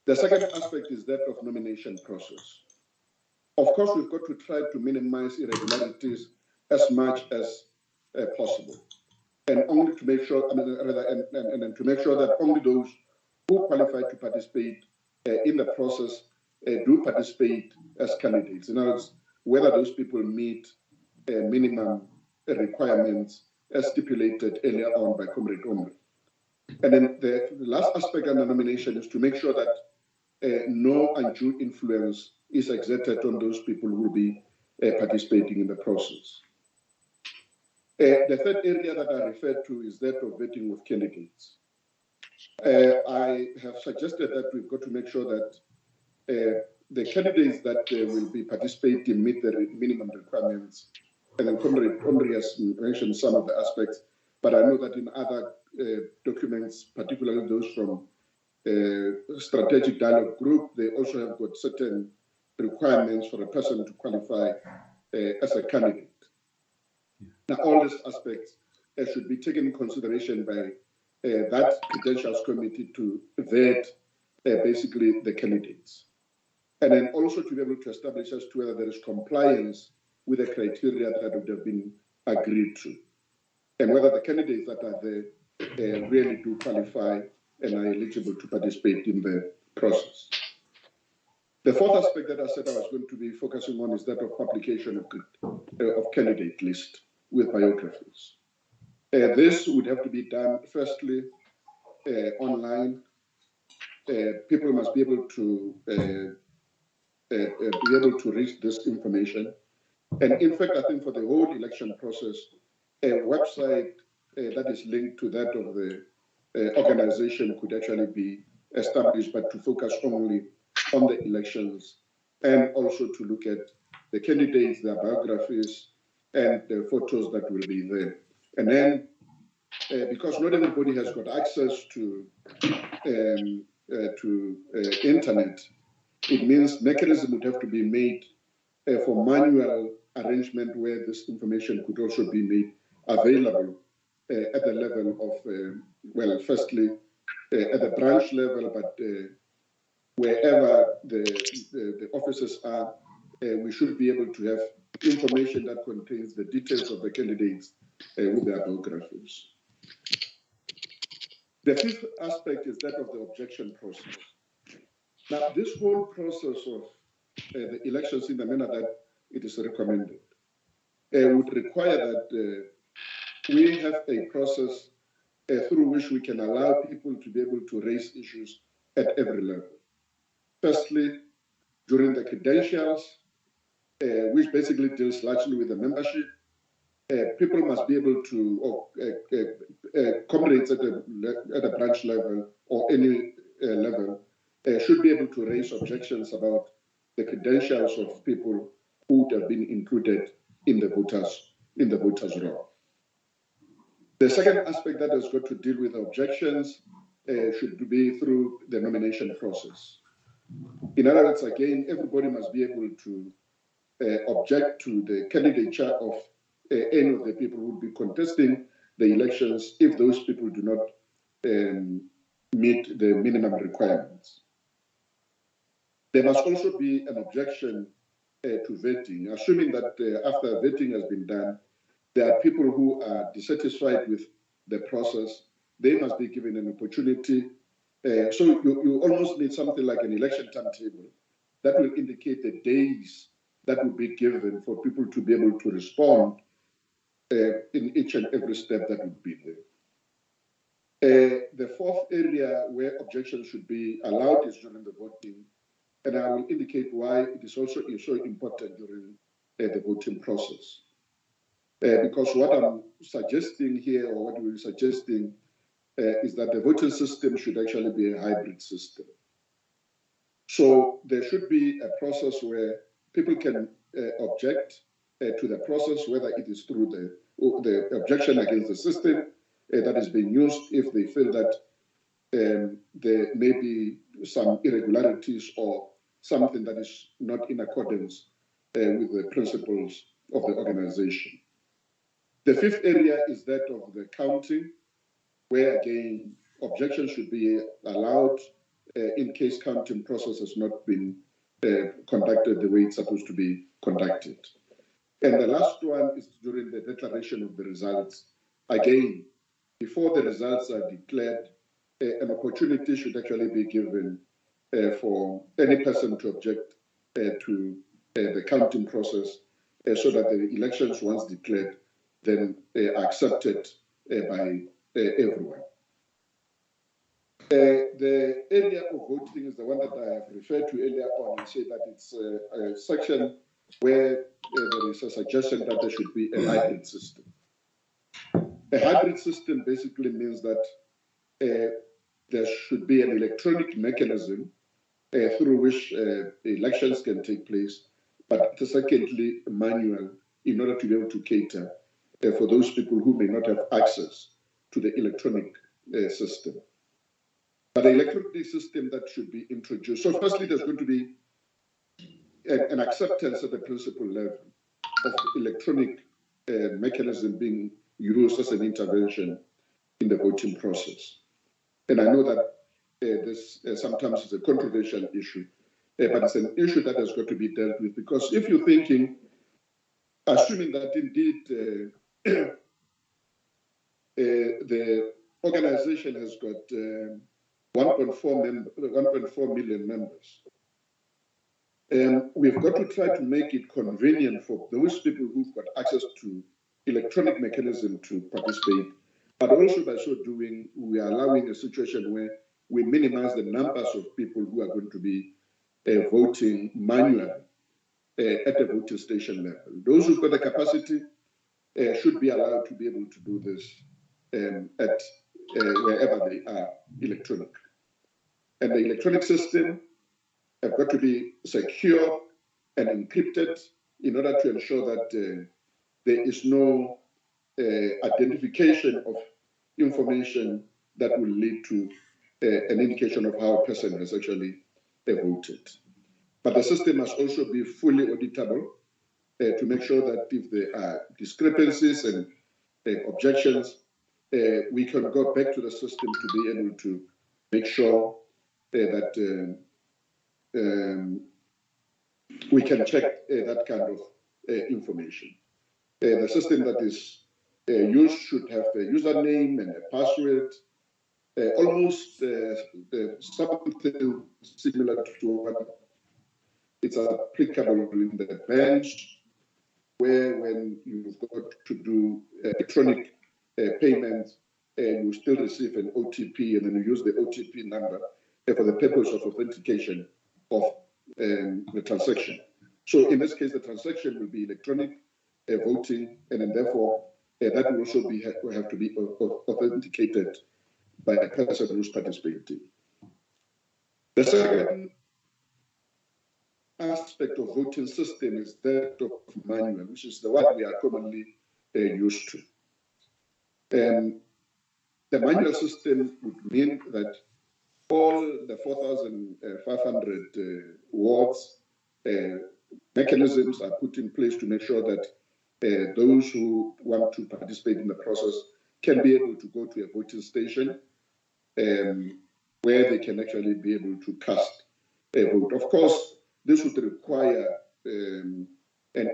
The second aspect is that of nomination process. Of course, we've got to try to minimize irregularities as much as possible, and only to make sure, and to make sure that only those who qualify to participate in the process do participate as candidates. In other words, whether those people meet minimum requirements as stipulated earlier on by Comrade Omri. And then the last aspect of the nomination is to make sure that no undue influence is exerted on those people who will be participating in the process. The third area that I referred to is that of vetting of candidates. I have suggested that we've got to make sure that the candidates that will be participating meet the minimum requirements. And then Comrade Omri has mentioned some of the aspects, but I know that in other documents, particularly those from Strategic Dialogue Group, they also have got certain requirements for a person to qualify as a candidate. Now, all these aspects should be taken in consideration by that credentials committee to vet basically the candidates. And then also to be able to establish as to whether there is compliance with the criteria that would have been agreed to, and whether the candidates that are there really do qualify and are eligible to participate in the process. The fourth aspect that I said I was going to be focusing on is that of publication of candidate list with biographies. This would have to be done, firstly, online. People must be able to reach this information. And in fact, I think for the whole election process, a website that is linked to that of the organization could actually be established, but to focus only on the elections, and also to look at the candidates, their biographies, and the photos that will be there. And then, because not everybody has got access to internet, it means mechanism would have to be made for manual arrangement where this information could also be made available at the level of, well, firstly, at the branch level, but wherever the offices are, we should be able to have information that contains the details of the candidates with their biographies. The fifth aspect is that of the objection process. Now, this whole process of the elections in the manner that it is recommended would require that we have a process through which we can allow people to be able to raise issues at every level. Firstly, during the credentials, which basically deals largely with the membership, people must be able to, or comrades at a branch level or any level, should be able to raise objections about the credentials of people who would have been included in the voters' roll. The second aspect that has got to deal with objections should be through the nomination process. In other words, again, everybody must be able to object to the candidature of any of the people who will be contesting the elections if those people do not meet the minimum requirements. There must also be an objection to vetting, assuming that after vetting has been done, there are people who are dissatisfied with the process. They must be given an opportunity. So you almost need something like an election timetable that will indicate the days that will be given for people to be able to respond in each and every step that would be there. The fourth area where objections should be allowed is during the voting, and I will indicate why it is also so important during the voting process. because what I'm suggesting here, or what we're suggesting, is that the voting system should actually be a hybrid system. So there should be a process where people can object to the process, whether it is through the objection against the system that is being used, if they feel that there may be some irregularities or something that is not in accordance with the principles of the organization. The fifth area is that of the counting, where again, objections should be allowed in case counting process has not been conducted the way it's supposed to be conducted. And the last one is during the declaration of the results. Again, before the results are declared, an opportunity should actually be given for any person to object to the counting process so that the elections, once declared, then are accepted by everyone. The area of voting is the one that I have referred to earlier on and say that it's a section where there is a suggestion that there should be a hybrid system. A hybrid system basically means that there should be an electronic mechanism through which elections can take place, but secondly, manual, in order to be able to cater for those people who may not have access to the electronic system. But the electronic system that should be introduced. So firstly, there's going to be an acceptance at the principal level of electronic mechanism being used as an intervention in the voting process. And I know that this sometimes is a controversial issue, but it's an issue that has got to be dealt with, because if you're thinking, assuming that indeed the organization has got 1.4 million members, we've got to try to make it convenient for those people who've got access to electronic mechanism to participate, but also by so doing, we are allowing a situation where we minimize the numbers of people who are going to be voting manually at the voting station level. Those who've got the capacity should be allowed to be able to do this at wherever they are electronic. And the electronic system have got to be secure and encrypted in order to ensure that there is no identification of information that will lead to an indication of how a person has actually voted. But the system must also be fully auditable to make sure that if there are discrepancies and objections, we can go back to the system to be able to make sure that we can check that kind of information. The system that is used should have a username and a password, almost something similar to what it's applicable in the bench, where when you've got to do electronic payments, you still receive an OTP, and then you use the OTP number for the purpose of authentication of the transaction. So in this case, the transaction will be electronic voting, and then therefore that will also have to be authenticated by a person who's participating. The second aspect of voting system is that of manual, which is the one we are commonly used to. The manual system would mean that all the 4,500 wards mechanisms are put in place to make sure that those who want to participate in the process can be able to go to a voting station where they can actually be able to cast a vote. Of course, this would require an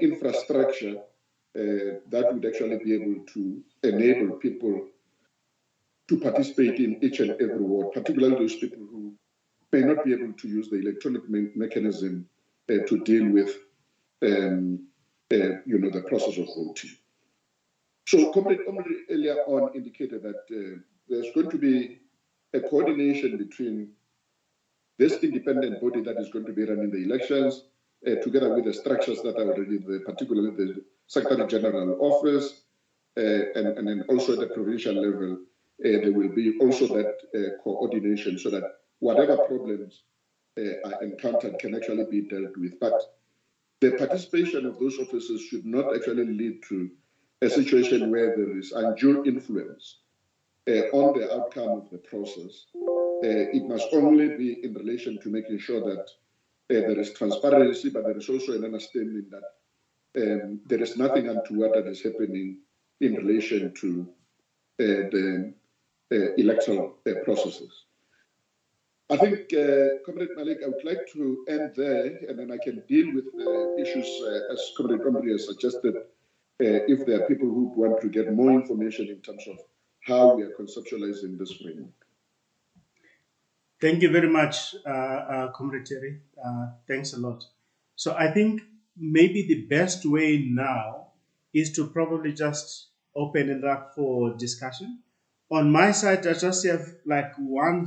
infrastructure that would actually be able to enable people to participate in each and every ward, particularly those people who may not be able to use the electronic mechanism to deal with the process of voting. So Comrade earlier on indicated that there's going to be a coordination between this independent body that is going to be running the elections, together with the structures that are already there, particularly Secretary General office, and then also at the provincial level, there will be also that coordination so that whatever problems are encountered can actually be dealt with. But the participation of those officers should not actually lead to a situation where there is undue influence on the outcome of the process. It must only be in relation to making sure that there is transparency, but there is also an understanding that there is nothing untoward that is happening in relation to the electoral processes. I think, Comrade Malik, I would like to end there, and then I can deal with the issues as Comrade Omri has suggested, if there are people who want to get more information in terms of how we are conceptualizing this framework. Thank you very much, Comrade Terry. Thanks a lot. So I think maybe the best way now is to probably just open it up for discussion. On my side, I just have like one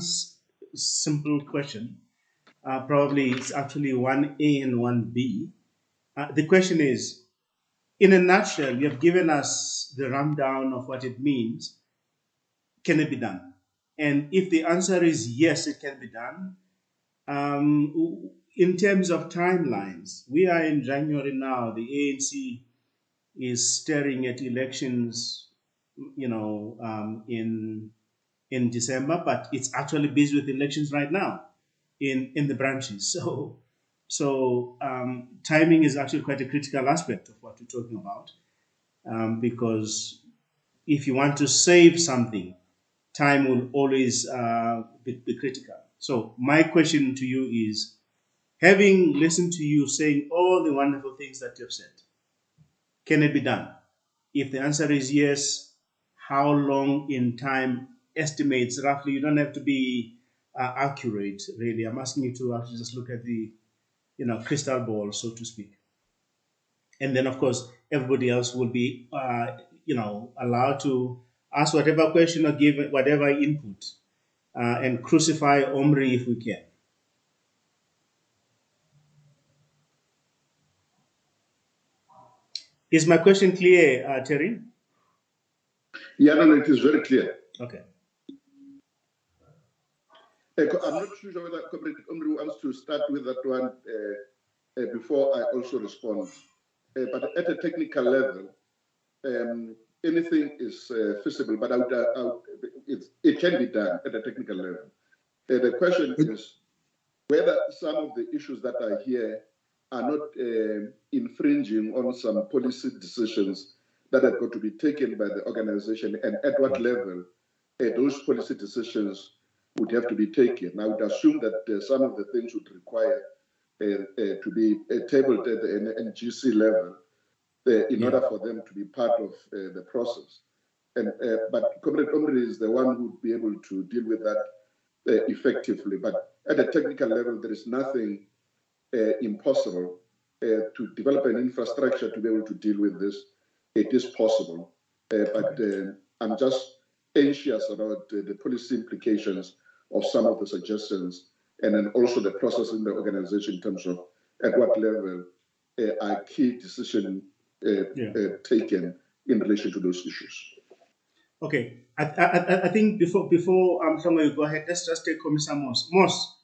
simple question. Probably it's actually 1A and 1B. The question is, in a nutshell, you have given us the rundown of what it means. Can it be done? And if the answer is yes, it can be done. In terms of timelines, we are in January now. The ANC is staring at elections, in December, but it's actually busy with elections right now in the branches. So timing is actually quite a critical aspect of what we're talking about, because if you want to save something, time will always be critical. So my question to you is, having listened to you saying all the wonderful things that you've said, can it be done? If the answer is yes, how long in time estimates roughly? You don't have to be accurate, really. I'm asking you to actually just look at the crystal ball, so to speak. And then, of course, everybody else will be allowed to ask whatever question or give whatever input, and crucify Omri if we can. Is my question clear, Terry? Yeah, no, it is very clear. Okay. I'm not sure whether Comrade Omri wants to start with that one before I also respond. But at a technical level, anything is feasible, but it can be done at a technical level. The question is whether some of the issues that are here are not infringing on some policy decisions that have got to be taken by the organization, and at what level those policy decisions would have to be taken. I would assume that some of the things would require to be tabled at the NGC level in order for them to be part of the process. But Comrade Omri is the one who would be able to deal with that effectively. But at a technical level, there is nothing impossible to develop an infrastructure to be able to deal with this. It is possible, but I'm just anxious about the policy implications of some of the suggestions, and then also the process in the organization in terms of at what level are key decisions taken in relation to those issues. Okay, I think before somewhere you go ahead, let's just take Commissioner Moss. Moss,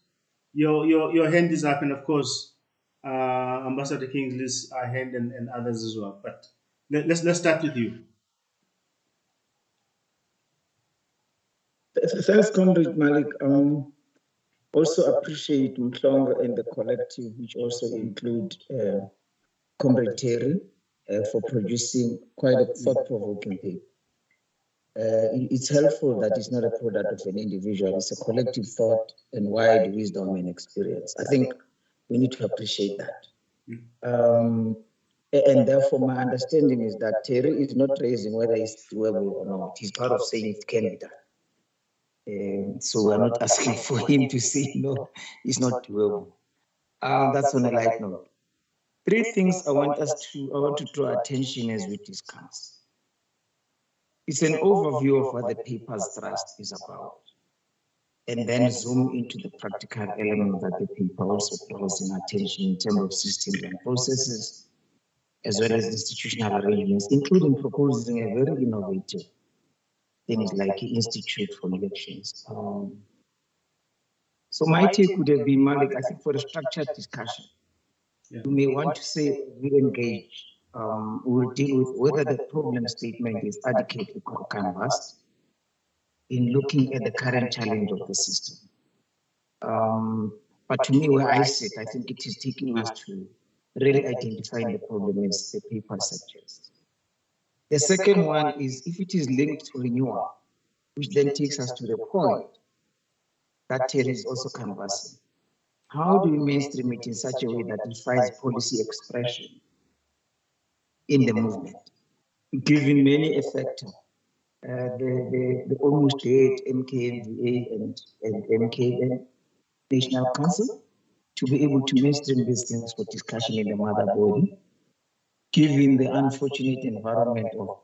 your hand is up, and of course, Ambassador Kingsley's hand and others as well. But let's start with you. Thanks, Comrade Malik. Also appreciate Mhlongo and the collective, which also include Comrade Terry, for producing quite a thought-provoking paper. It's helpful that it's not a product of an individual, it's a collective thought and wide wisdom and experience. I think we need to appreciate that. And therefore, my understanding is that Terry is not raising whether it's doable or not. He's part of saying it can be done. So we're not asking for him to say, no, it's not doable. That's on a light note. Three things I want to draw attention as we discuss. It's an overview of what the paper's thrust is about, and then zoom into the practical element that the paper also draws in attention in terms of systems and processes, as well as institutional arrangements, including proposing a very innovative things like Institute for Elections. So my take would have been, Malik, I think for a structured discussion, you may want to say re-engage. We'll deal with whether the problem statement is adequately canvassed in looking at the current challenge of the system. But to me, where I sit, I think it is taking us to really identifying the problem as the paper suggests. The second one is if it is linked to renewal, which then takes us to the point that Terry is also canvassing. How do we mainstream it in such a way that it finds policy expression in the movement, given many a factor, the almost dead MKMVA and MKN National Council, to be able to mainstream these things for discussion in the mother body, given the unfortunate environment of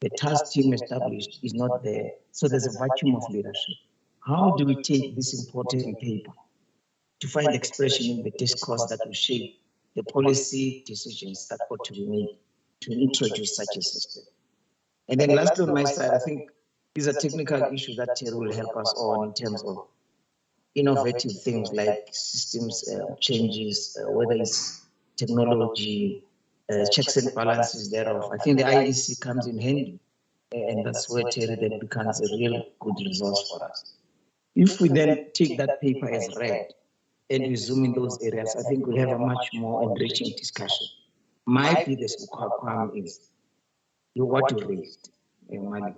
the task team established is not there, so there's a vacuum of leadership. How do we take this important paper to find expression in the discourse that will shape the policy decisions that ought to be made to introduce such a system? And then lastly on my side, I think these are technical issues that Terry will help us on in terms of innovative things like systems changes, whether it's technology, checks and balances thereof. I think the IEC comes in handy, and that's where Terry then becomes a real good resource for us. If we then take that paper as read and we zoom in those areas, I think we'll have a much more enriching discussion. My biggest problem is what you raised. We're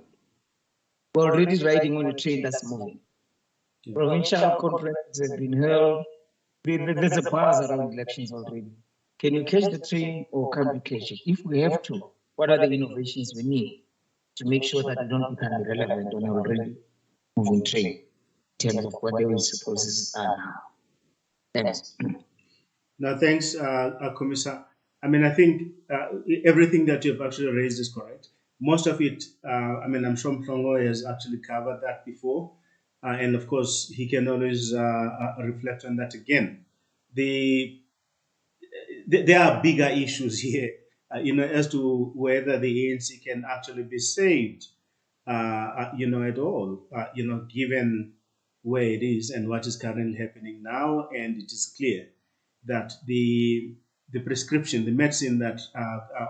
already riding on a train that's moving. Provincial conferences have been held. There's a buzz around elections already. Can you catch the train or can't we catch it? If we have to, what are the innovations we need to make sure that we don't become irrelevant on an already moving train in terms of what the resources are now? Thanks. No, thanks, Commissioner. I mean, I think everything that you've actually raised is correct. Most of it, I mean, I'm sure Mhlongo has actually covered that before. And of course, he can always reflect on that again. There are bigger issues here, as to whether the ANC can actually be saved, at all, given where it is and what is currently happening now. And it is clear that the prescription, the medicine that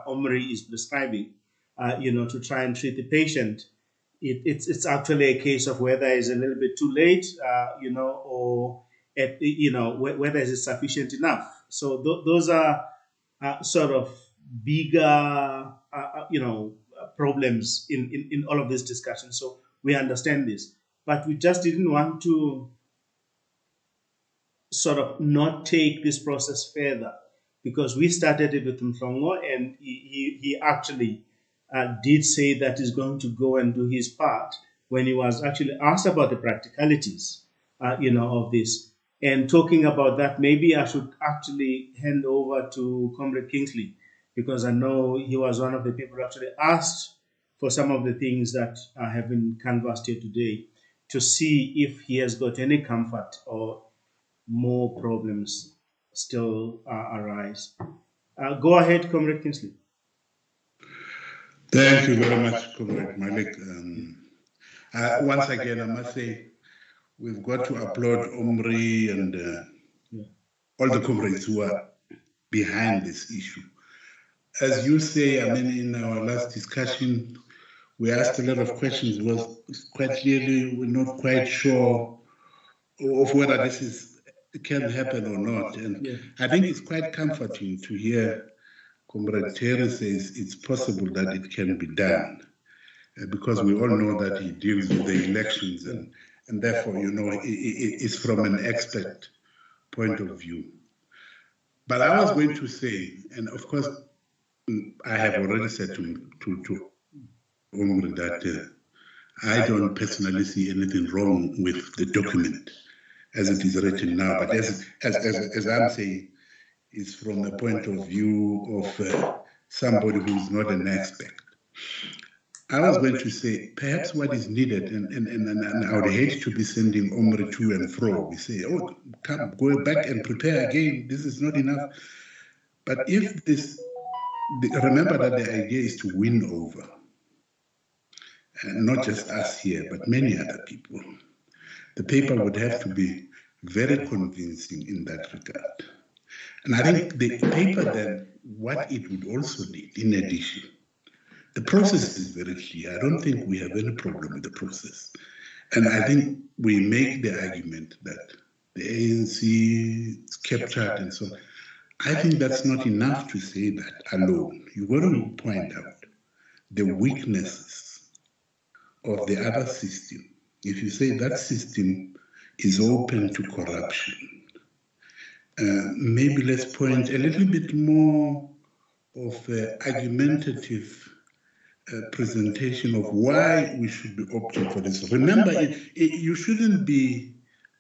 Omri is prescribing, to try and treat the patient, it's actually a case of whether it's a little bit too late, or whether it's sufficient enough. So those are sort of bigger, problems in all of this discussion. So we understand this, but we just didn't want to sort of not take this process further, because we started it with Mhlongo, and he actually did say that he's going to go and do his part when he was actually asked about the practicalities, of this. And talking about that, maybe I should actually hand over to Comrade Kingsley, because I know he was one of the people who actually asked for some of the things that have been canvassed here today, to see if he has got any comfort or more problems still arise. Go ahead, Comrade Kingsley. Thank you very much, Comrade Malik. Once again, I must say, we've got to applaud Omri and all the comrades who are behind this issue. As you say, I mean, in our last discussion, we asked a lot of questions. It was quite clearly we're not quite sure of whether this can happen or not. And I think it's quite comforting to hear Comrade Terry says it's possible that it can be done, because we all know that he deals with the elections, and therefore, it's from an expert point of view. But I was going to say, and of course, I have already said to Omri that I don't personally see anything wrong with the document as it is written now. But as I'm saying, it's from a point of view of somebody who is not an expert. I was going to say, perhaps what is needed, and I would hate to be sending Omri to and fro. We say, oh, come, go back and prepare again. This is not enough. But if this remember that the idea is to win over, and not just us here, but many other people. The paper would have to be very convincing in that regard. And I think the paper then, what it would also need, in addition, the process is very clear. I don't think we have any problem with the process. And I think we make the argument that the ANC is captured and so on. I think that's not enough to say that alone. You've got to point out the weaknesses of the other system. If you say that system is open to corruption, maybe let's point a little bit more of argumentative presentation of why we should be opting for this. Remember, you shouldn't be,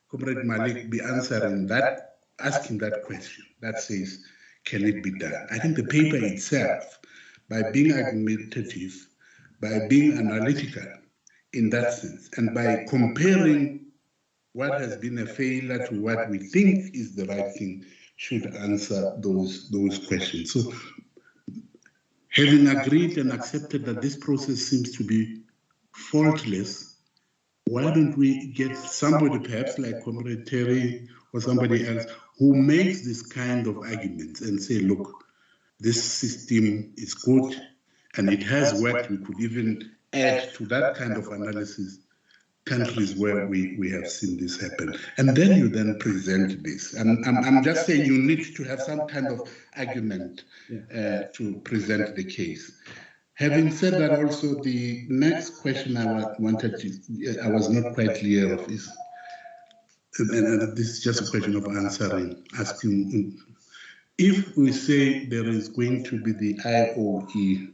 Comrade Malik, be answering that, asking that question that says, can it be done? I think the paper itself, by being argumentative, by being analytical in that sense, and by comparing what has been a failure to what we think is the right thing, should answer those questions. So, having agreed and accepted that this process seems to be faultless, why don't we get somebody, perhaps like Comrade Terry or somebody else, who makes this kind of arguments and say, look, this system is good and it has worked. We could even add to that kind of analysis countries where we have seen this happen. And then you then present this. And I'm just saying you need to have some kind of argument to present the case. Having said that, also the next question I was not quite clear of is, and this is just a question of asking, if we say there is going to be the IOE,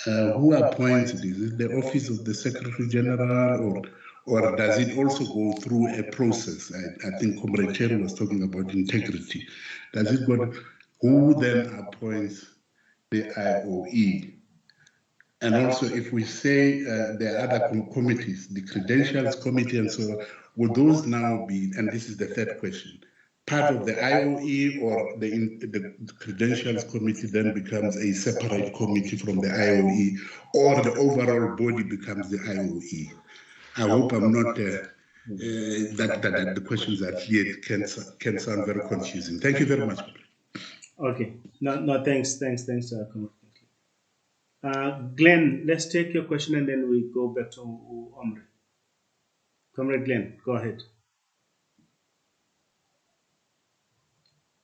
who appoints this? Is it the Office of the Secretary General, or does it also go through a process? I think Comrade Cherry was talking about integrity. Does it go? Who then appoints the IOE? And also, if we say there are other committees, the Credentials Committee and so on, will those now be, and this is the third question, part of the IOE, or the Credentials Committee then becomes a separate committee from the IOE, or the overall body becomes the IOE? I hope I'm not, that the questions are clear. It can sound very confusing. Thank you very much. Okay. No, thanks, Glenn, let's take your question and then we go back to Omri. Comrade Glenn, go ahead.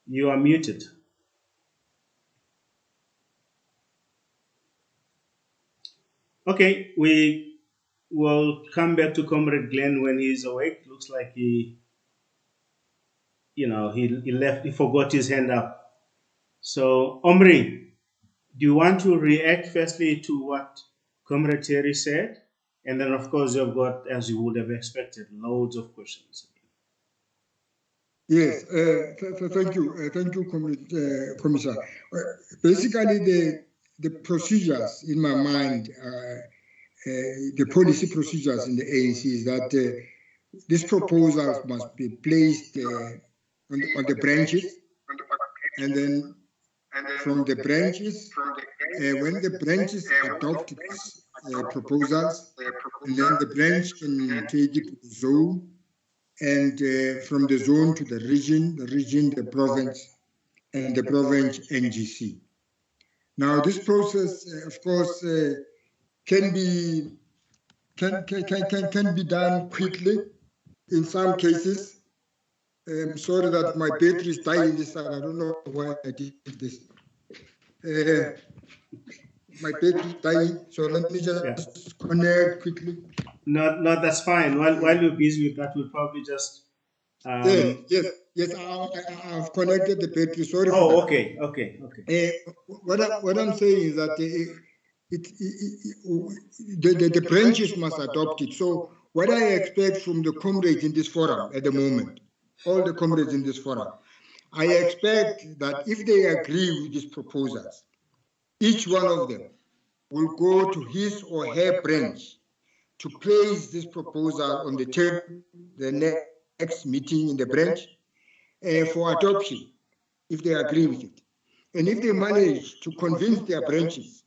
You are muted. Okay, we will come back to Comrade Glenn when he's awake. Looks like he forgot his hand up. So, Omri, do you want to react firstly to what Comrade Terry said? And then, of course, you've got, as you would have expected, loads of questions. Yes, thank you, Commissioner. Basically, the procedures in my mind, the policy procedures in the ANC is that these proposals must be placed on the branches, and then from the branches, when the branches adopt these proposals, and then the branch can take it to the zone, and from the zone to the region, the province, and the province NGC. Now, this process, of course, can be done quickly in some cases. I'm sorry that my battery is dying this time. I don't know why I did this. My battery is dying, so let me just connect quickly. No, that's fine. While you're busy with that, we'll probably just. Yes. I've connected the battery. Sorry. Oh, okay. What I'm saying is that the branches must adopt it. So what I expect from the comrades in this forum at the moment, all the comrades in this forum, I expect that if they agree with these proposals, each one of them will go to his or her branch to place this proposal on the table, the next meeting in the branch, for adoption, if they agree with it. And if they manage to convince their branches,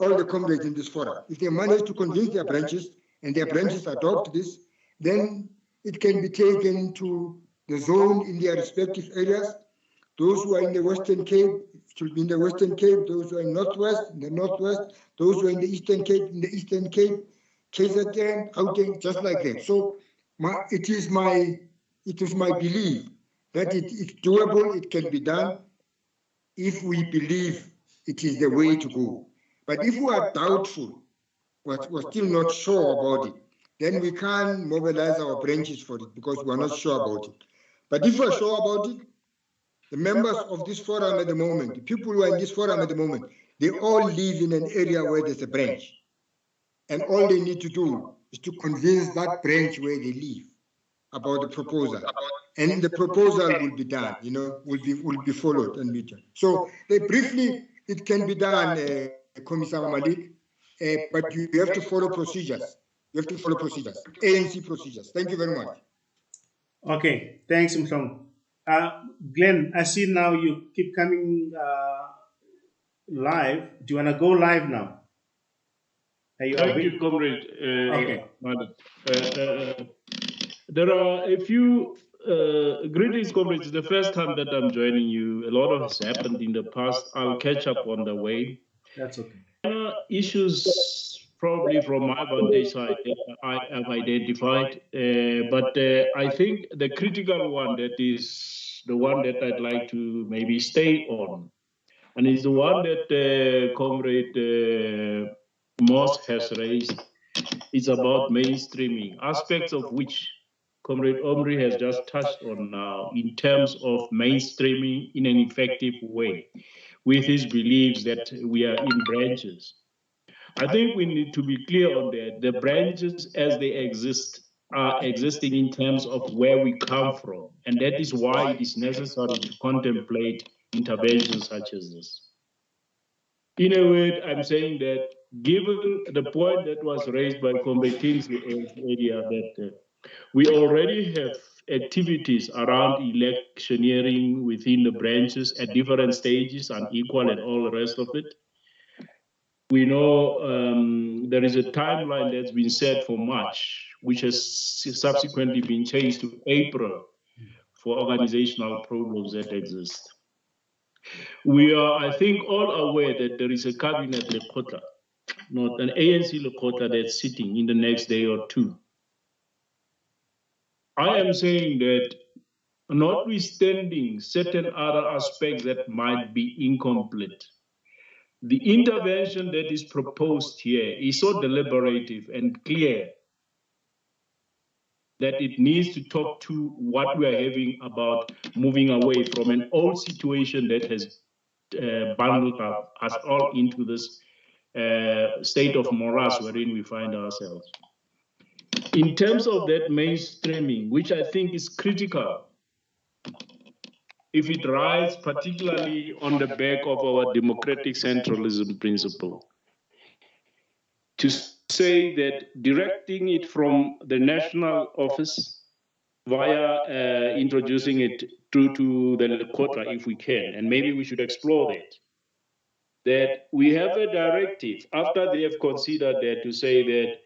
all the comrades in this forum, if they manage to convince their branches and their branches adopt this, then it can be taken to the zone in their respective areas. Those who are in the Western Cape should be in the Western Cape, those who are in Northwest, in the Northwest, those who are in the Eastern Cape, in the Eastern Cape, KZN, Gauteng, just like that. So it is my belief that it's doable, it can be done, if we believe it is the way to go. But if we are doubtful, we're still not sure about it, then we can't mobilize our branches for it because we're not sure about it. But if we're sure about it, the members of this forum at the moment, the people who are in this forum at the moment, they all live in an area where there's a branch. And all they need to do is to convince that branch where they live about the proposal. And the proposal will be done, will be followed and be done. So briefly, it can be done, Commissar Malik, but you have to follow procedures. You have to follow procedures, ANC procedures. Thank you very much. Okay, thanks, Mhlong. Glenn, I see now you keep coming live. Do you want to go live now? Thank you, Comrade. Okay. There are a few greetings, comrades. The first time that I'm joining you, a lot has happened in the past. I'll catch up on the way. That's okay. Issues probably from my vantage side I have identified, but I think the critical one, that is the one that I'd like to maybe stay on, and is the one that Comrade Moss has raised. It's about mainstreaming, aspects of which Comrade Omri has just touched on now, in terms of mainstreaming in an effective way with his beliefs that we are in branches. I think we need to be clear on that. The branches as they exist are existing in terms of where we come from, and that is why it is necessary to contemplate interventions such as this. In a word, I'm saying that given the point that was raised by Comrade Kingsley earlier, that we already have activities around electioneering within the branches at different stages, unequal and all the rest of it. We know there is a timeline that's been set for March, which has subsequently been changed to April for organizational problems that exist. We are, I think, all aware that there is a cabinet Lekota, not an ANC Lekota that's sitting in the next day or two. I am saying that notwithstanding certain other aspects that might be incomplete, the intervention that is proposed here is so deliberative and clear that it needs to talk to what we are having about moving away from an old situation that has bundled up us all into this state of morass wherein we find ourselves. In terms of that mainstreaming, which I think is critical, if it rides particularly on the back of our democratic centralism principle, to say that directing it from the national office via introducing it through to the Lekota if we can, and maybe we should explore that we have a directive after they have considered that to say that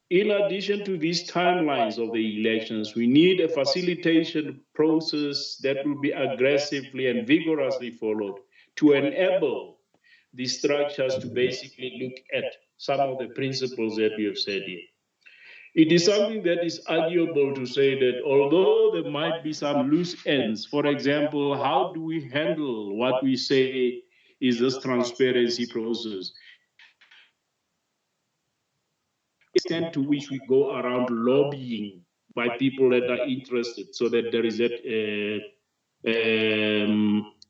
in addition to these timelines of the elections, we need a facilitation process that will be aggressively and vigorously followed to enable these structures to basically look at some of the principles that we have said here. It is something that is arguable to say that although there might be some loose ends, for example, how do we handle what we say is this transparency process? Extent to which we go around lobbying by people that are interested, so that there is that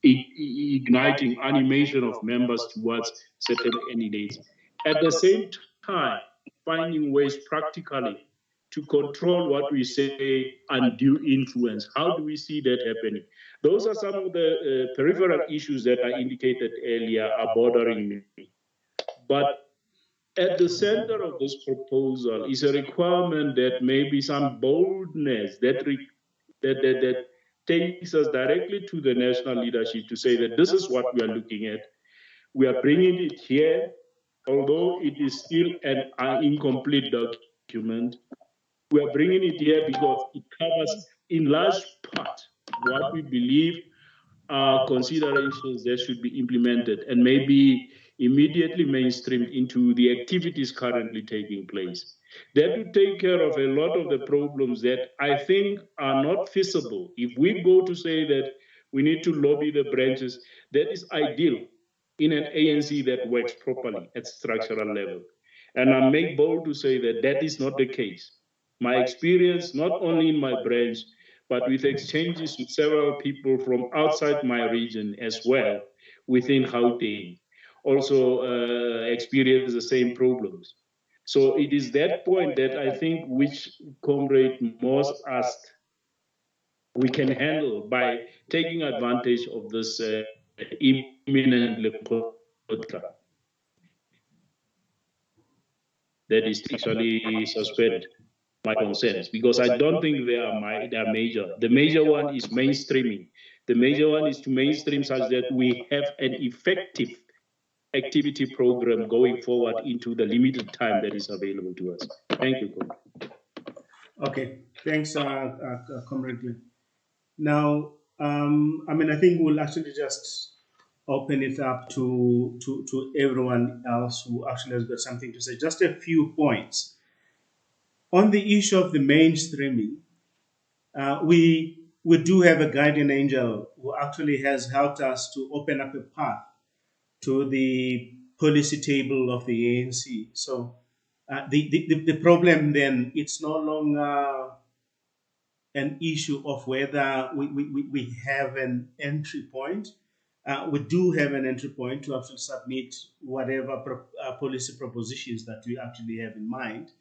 igniting animation of members towards certain candidates. At the same time, finding ways practically to control what we say undue influence. How do we see that happening? Those are some of the peripheral issues that I indicated earlier are bothering me. But at the center of this proposal is a requirement that maybe some boldness that takes us directly to the national leadership to say that this is what we are looking at. We are bringing it here, although it is still an incomplete document. We are bringing it here because it covers in large part what we believe are considerations that should be implemented and maybe immediately mainstreamed into the activities currently taking place. That will take care of a lot of the problems that I think are not feasible. If we go to say that we need to lobby the branches, that is ideal in an ANC that works properly at structural level. And I make bold to say that that is not the case. My experience, not only in my branch, but with exchanges with several people from outside my region as well, within Gauteng, also experience the same problems. So it is that point that I think which Comrade Moss asked we can handle by taking advantage of this imminent contract that is actually suspend my concerns, because I don't think they are major. The major one is mainstreaming. The major one is to mainstream such that we have an effective activity program going forward into the limited time that is available to us. Thank you, Comrade. Okay, thanks, Comrade Glenn. Now, I think we'll actually just open it up to everyone else who actually has got something to say. Just a few points. On the issue of the mainstreaming, we do have a guardian angel who actually has helped us to open up a path to the policy table of the ANC. So the problem then, it's no longer an issue of whether we have an entry point. We do have an entry point to actually submit whatever policy propositions that we actually have in mind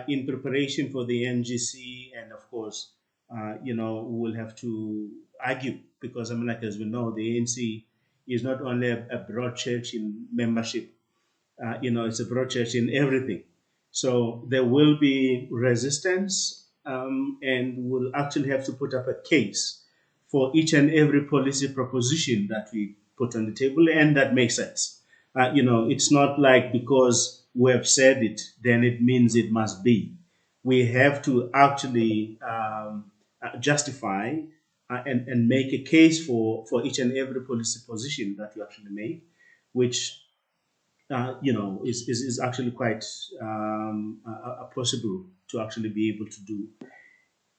in preparation for the NGC, and of course, we will have to argue, because as we know, the ANC is not only a broad church in membership, it's a broad church in everything. So there will be resistance, and we'll actually have to put up a case for each and every policy proposition that we put on the table, and that makes sense. It's not like because we have said it, then it means it must be. We have to actually justify and make a case for each and every policy position that we actually make, which is actually quite possible to actually be able to do.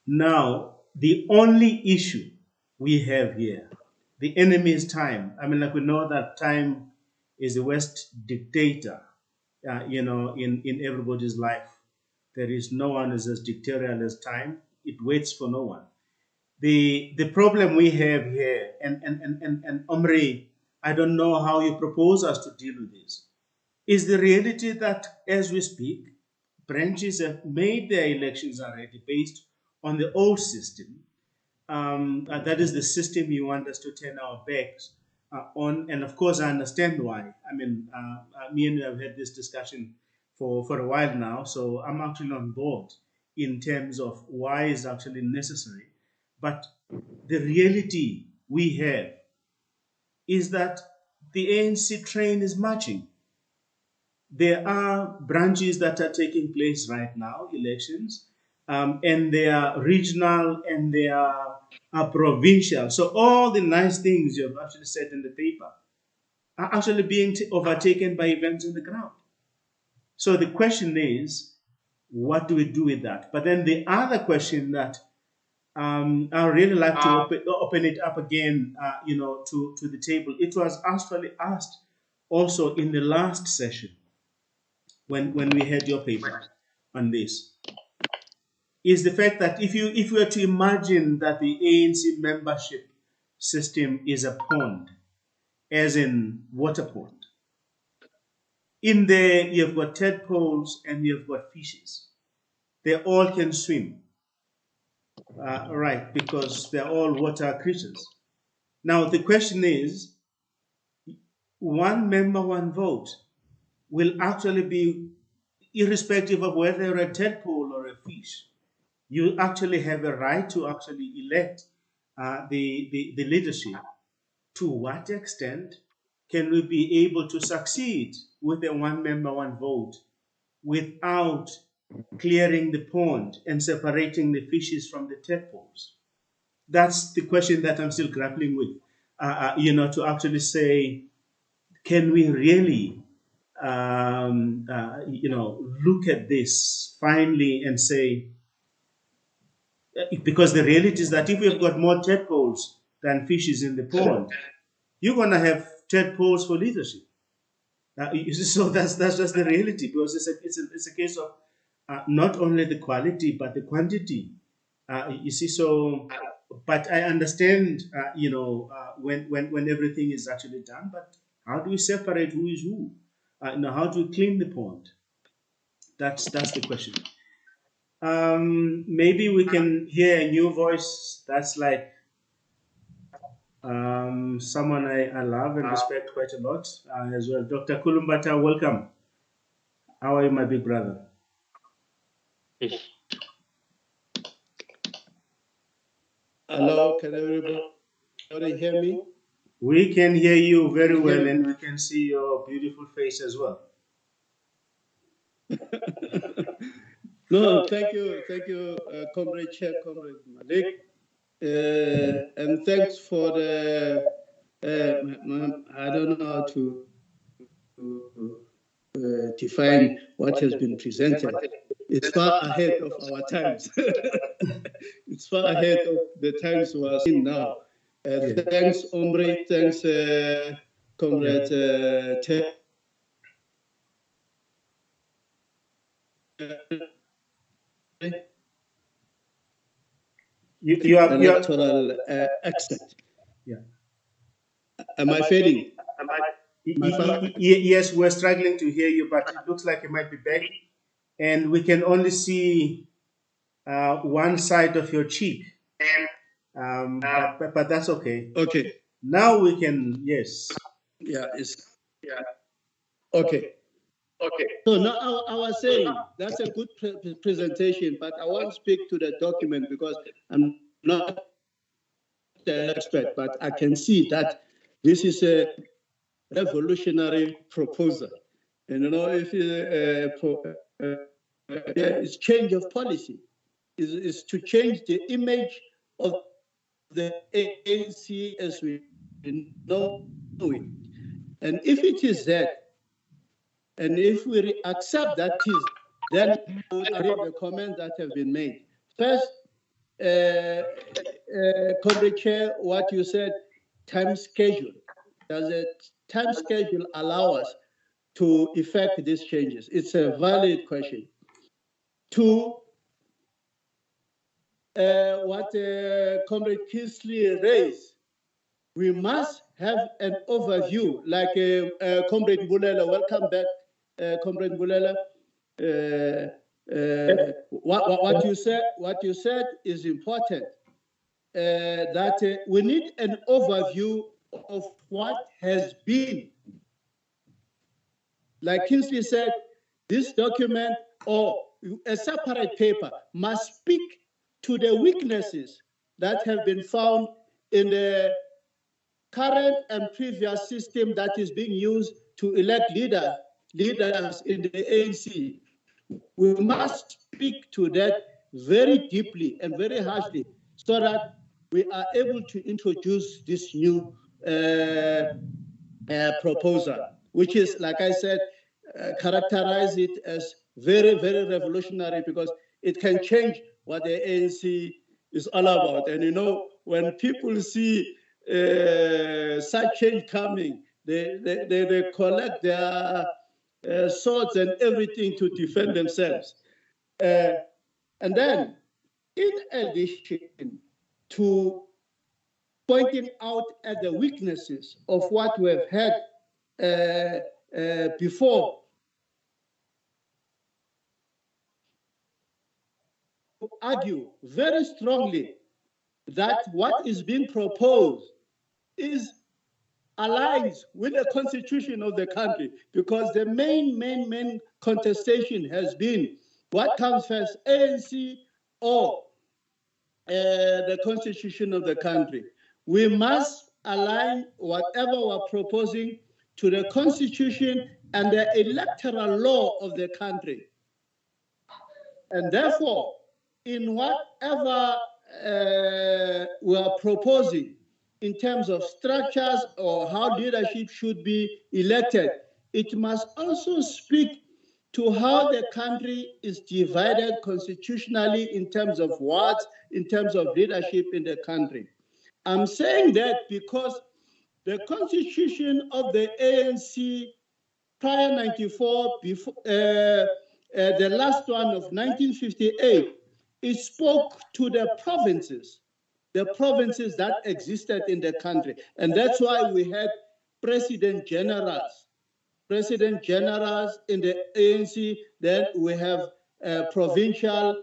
Now, the only issue we have here, the enemy is time. We know that time is the worst dictator, in everybody's life. There is no one is as dictatorial as time. It waits for no one. The problem we have here, and Omri, I don't know how you propose us to deal with this, is the reality that as we speak, branches have made their elections already based on the old system. That is the system you want us to turn our backs on. And of course, I understand why. Me and you have had this discussion for a while now, so I'm actually on board in terms of why is actually necessary. But the reality we have is that the ANC train is marching. There are branches that are taking place right now, elections, and they are regional and they are provincial. So all the nice things you have actually said in the paper are actually being overtaken by events on the ground. So the question is, what do we do with that? But then the other question that I really like to open it up again, to the table. It was actually asked also in the last session when we had your paper on this, is the fact that if you were to imagine that the ANC membership system is a pond, as in water pond, in there you've got tadpoles and you've got fishes. They all can swim, right? Because they're all water creatures. Now the question is, one member, one vote will actually be irrespective of whether you're a tadpole or a fish. You actually have a right to actually elect the leadership, to what extent can we be able to succeed with a one member, one vote without clearing the pond and separating the fishes from the tadpoles? That's the question that I'm still grappling with. To actually say, can we really, look at this finally and say, because the reality is that if we've got more tadpoles than fishes in the pond, you're going to have tadpoles for leadership. So that's just the reality, because it's a case of not only the quality but the quantity. So, but I understand, when everything is actually done. But how do we separate who is who? How do we clean the pond? That's the question. Maybe we can hear a new voice that's like someone I love and respect quite a lot as well. Dr. Kulumbata, welcome. How are you, my big brother? Hello, can everybody hear me? We can hear you very well, and we can see your beautiful face as well. No, thank you, Comrade Chair, Comrade Malik, and thanks for the, I don't know how to define what has been presented. It's far ahead of our times. It's far ahead of the times we are in now. Thanks, Omri, thanks, Comrade Chair. You are electoral exit. Yeah. Am I fading? Yes, we're struggling to hear you, but it looks like you might be back, and we can only see one side of your cheek. But that's okay. Okay. Now we can, yes. Yeah. Okay. So now I was saying that's a good presentation, but I won't speak to the document because I'm not the expert, but I can see that this is a revolutionary proposal. And if it's change of policy, is to change the image of the ANC as we know it. And if it is that, and if we accept that is, then I would agree with the comments that have been made. First, Comrade Chair, what you said, time schedule. Does a time schedule allow us to effect these changes? It's a valid question. Two, what Comrade Kingsley raised, we must have an overview, like Comrade Bulela, welcome back, Comrade Bulela. What you said is important. That we need an overview of what has been. Like Kingsley said, this document or a separate paper must speak to the weaknesses that have been found in the current and previous system that is being used to elect leaders in the ANC. We must speak to that very deeply and very harshly so that we are able to introduce this new proposal, which is, like I said, characterize it as very, very revolutionary because it can change what the ANC is all about. And when people see such change coming, they collect their swords and everything to defend themselves. And then, in addition to pointing out at the weaknesses of what we have had before, to argue very strongly that what is being proposed aligns with the constitution of the country, because the main contestation has been what comes first, ANC or the constitution of the country. We must align whatever we're proposing to the constitution and the electoral law of the country. And therefore, in whatever we are proposing in terms of structures or how leadership should be elected, it must also speak to how the country is divided constitutionally in terms of wards, in terms of leadership in the country. I'm saying that because the constitution of the ANC prior 94, before, the last one of 1958, it spoke to the provinces that existed in the country. And that's why we had president generals in the ANC, then we have provincial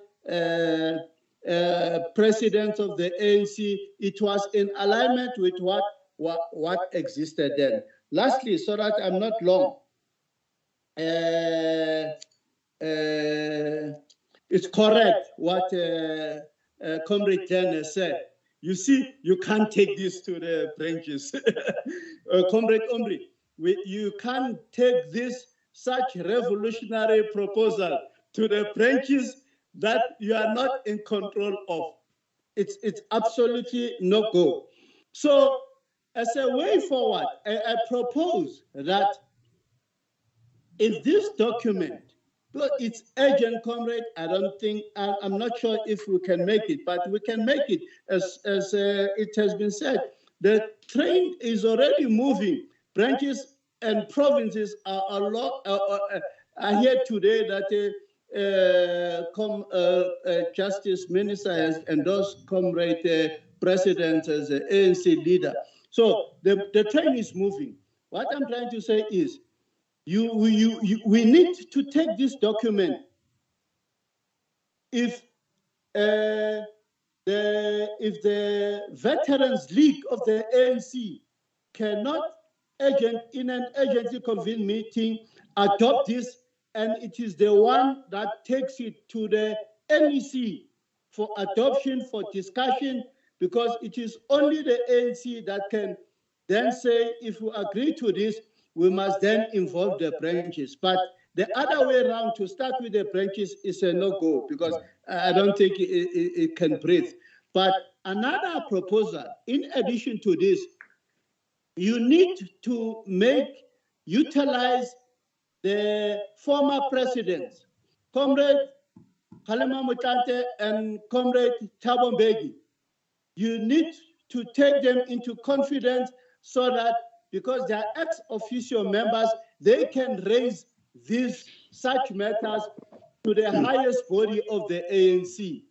presidents of the ANC. It was in alignment with what existed then. Lastly, so that I'm not long, it's correct what Comrade Jen said. You see, you can't take this to the branches. Comrade Omri, you can't take this such revolutionary proposal to the branches that you are not in control of. It's absolutely no go. So as a way forward, I propose that if this document, well, it's urgent, comrade, I'm not sure if we can make it, but we can make it as it has been said. The train is already moving. Branches and provinces are here today that Justice Minister has endorsed Comrade President as the ANC leader. So the train is moving. What I'm trying to say is, we need to take this document. If the Veterans League of the ANC cannot in an urgently convened meeting adopt this, and it is the one that takes it to the NEC for adoption, for discussion, because it is only the ANC that can then say, if we agree to this, we must then involve the branches. But the other way around, to start with the branches, is a no-go, because I don't think it can breathe. But another proposal, in addition to this, you need to utilize the former presidents, Comrade Kgalema Motlanthe and Comrade Thabo Mbeki. You need to take them into confidence so that, because they are ex-officio members, they can raise such matters to the highest body of the ANC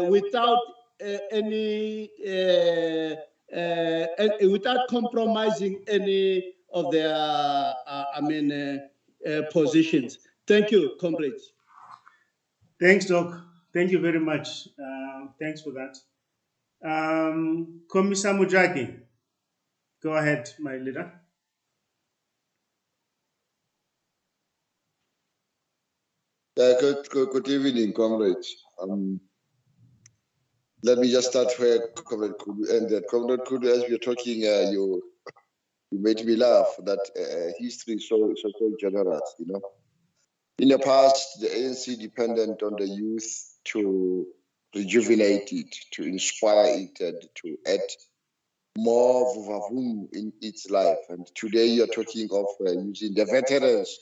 without without compromising any of their positions. Thank you, comrades. Thanks, Doc. Thank you very much. Thanks for that. Commissar Mujaki, go ahead, my leader. Good evening, comrades. Let me just start where Comrade Kudu ended. Comrade Kudu, as we are talking, you made me laugh that history is so generous, you know. In the past, the ANC depended on the youth to rejuvenate it, to inspire it, and to add more vuvavum in its life. And today you're talking of using the veterans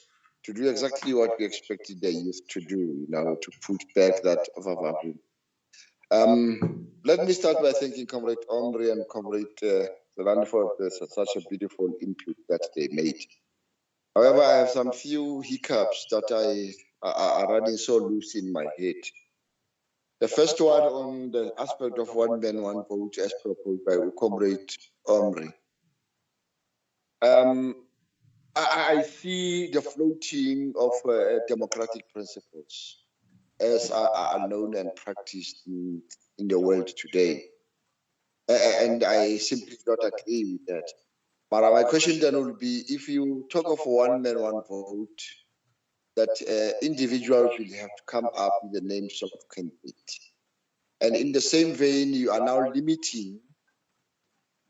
to do exactly what we expected the youth to do, you know, to put back that vuvavum. Let me start by thanking Comrade Omri and Comrade Zelani for such a beautiful input that they made. However, I have some few hiccups that are running so loose in my head. The first one on the aspect of one man, one vote as proposed by Comrade Omri. I see the floating of democratic principles as are known and practiced in the world today. And I simply don't agree with that. But my question then will be, if you talk of one man, one vote, that individuals will have to come up with the names of candidates. And in the same vein, you are now limiting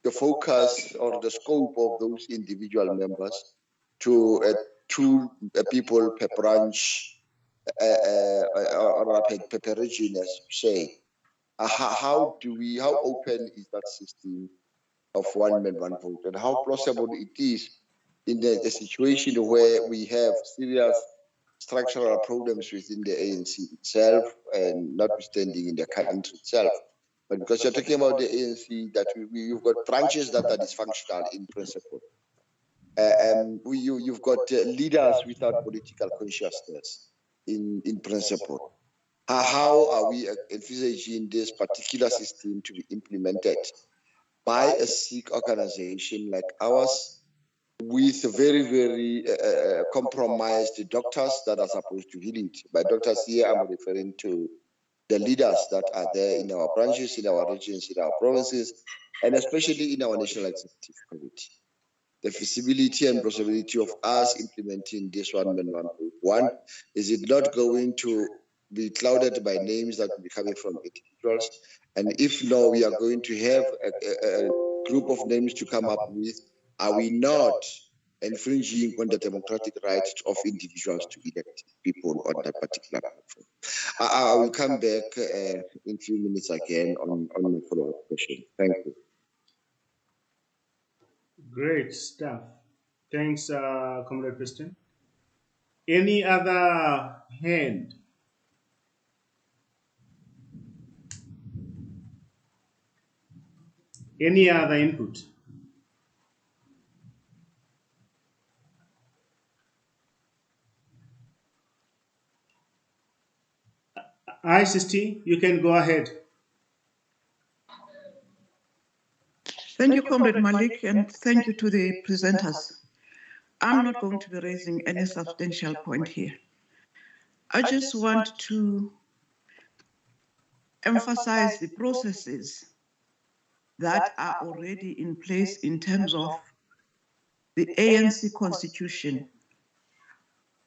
the focus or the scope of those individual members to two people per branch or per region, as you say. How open is that system of one man, one vote, and how plausible it is in a situation where we have serious structural problems within the ANC itself, and notwithstanding in the country itself. But because you're talking about the ANC, that you've got branches that are dysfunctional in principle. You've got leaders without political consciousness in principle. How are we envisaging this particular system to be implemented by a Sikh organization like ours, with very, very compromised doctors that are supposed to heal it? By doctors here, I'm referring to the leaders that are there in our branches, in our regions, in our provinces, and especially in our National Executive Committee. The feasibility and possibility of us implementing this one man, one vote. One, is it not going to be clouded by names that will be coming from individuals? And if no, we are going to have a group of names to come up with. Are we not infringing on the democratic right of individuals to elect people on that particular platform? I will come back in a few minutes again on my follow-up question. Thank you. Great stuff. Thanks, Comrade Christian. Any other hand? Any other input? ISST, you can go ahead. Thank you, Comrade Malik, and thank you to the presenters. I'm not going to be raising any substantial point here. I just want to emphasize the processes that are already in place in terms of the ANC constitution,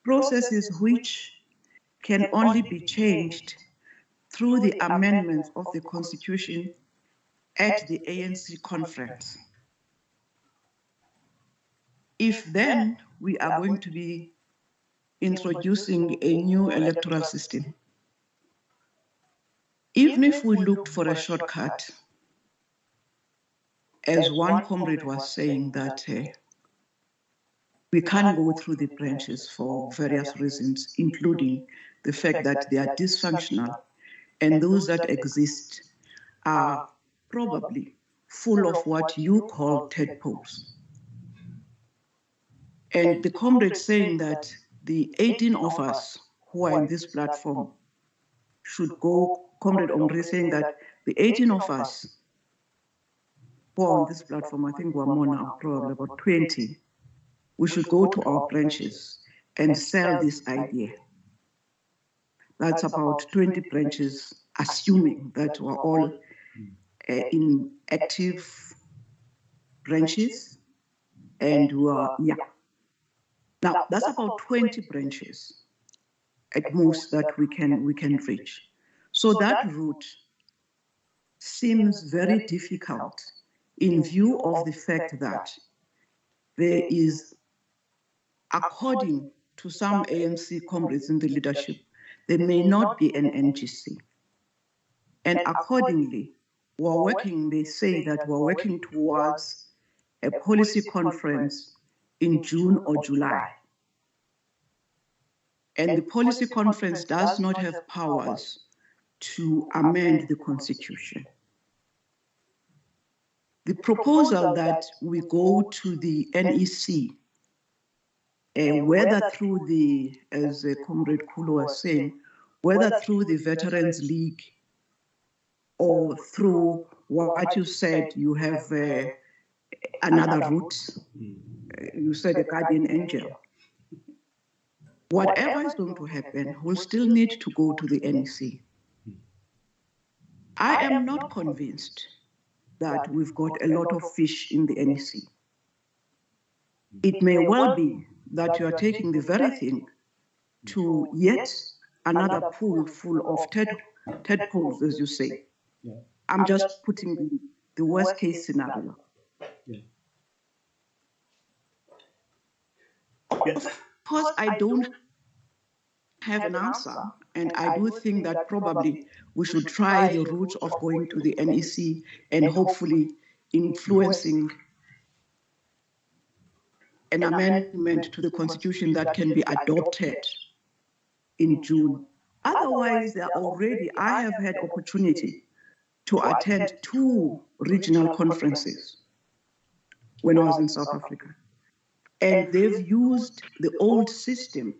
processes which can only be changed through the amendments of the constitution at the ANC conference. If then we are going to be introducing a new electoral system, even if we looked for a shortcut, as one comrade was saying, that we can't go through the branches for various reasons, including the fact that they are dysfunctional, and those that exist are probably full of what you call tadpoles. And the comrade saying that the 18 of us who are in this platform should go, Comrade Omri saying that the 18 of us who are on this platform, I think we're more now, probably about 20, we should go to our branches and sell this idea. That's about 20 branches, assuming that we're all in active branches, and we're, yeah. Now, that's about 20 branches at most that we can reach. So that route seems very difficult in view of the fact that there is, according to some ANC comrades in the leadership, there may not be an NGC. And accordingly, we're working, they say that we're working towards a policy conference in June or July. And the policy conference does not have powers to amend the constitution. The proposal that we go to the NEC, whether through the, as Comrade Kulu was saying, whether through the Veterans League or through what you said, you have another route, you said a guardian angel. Whatever is going to happen, we'll still need to go to the NEC. I am not convinced that we've got a lot of fish in the NEC. It may well be that you are taking the very thing to yet another pool full of tadpoles, as you say. I'm just putting the worst case scenario. Of course, I don't have an answer, and I do think that probably we should try the route of going to the NEC and hopefully influencing an amendment to the Constitution that can be adopted in June. Otherwise, I have had opportunity to attend 2 regional conferences when I was in South Africa. And they've used the old system.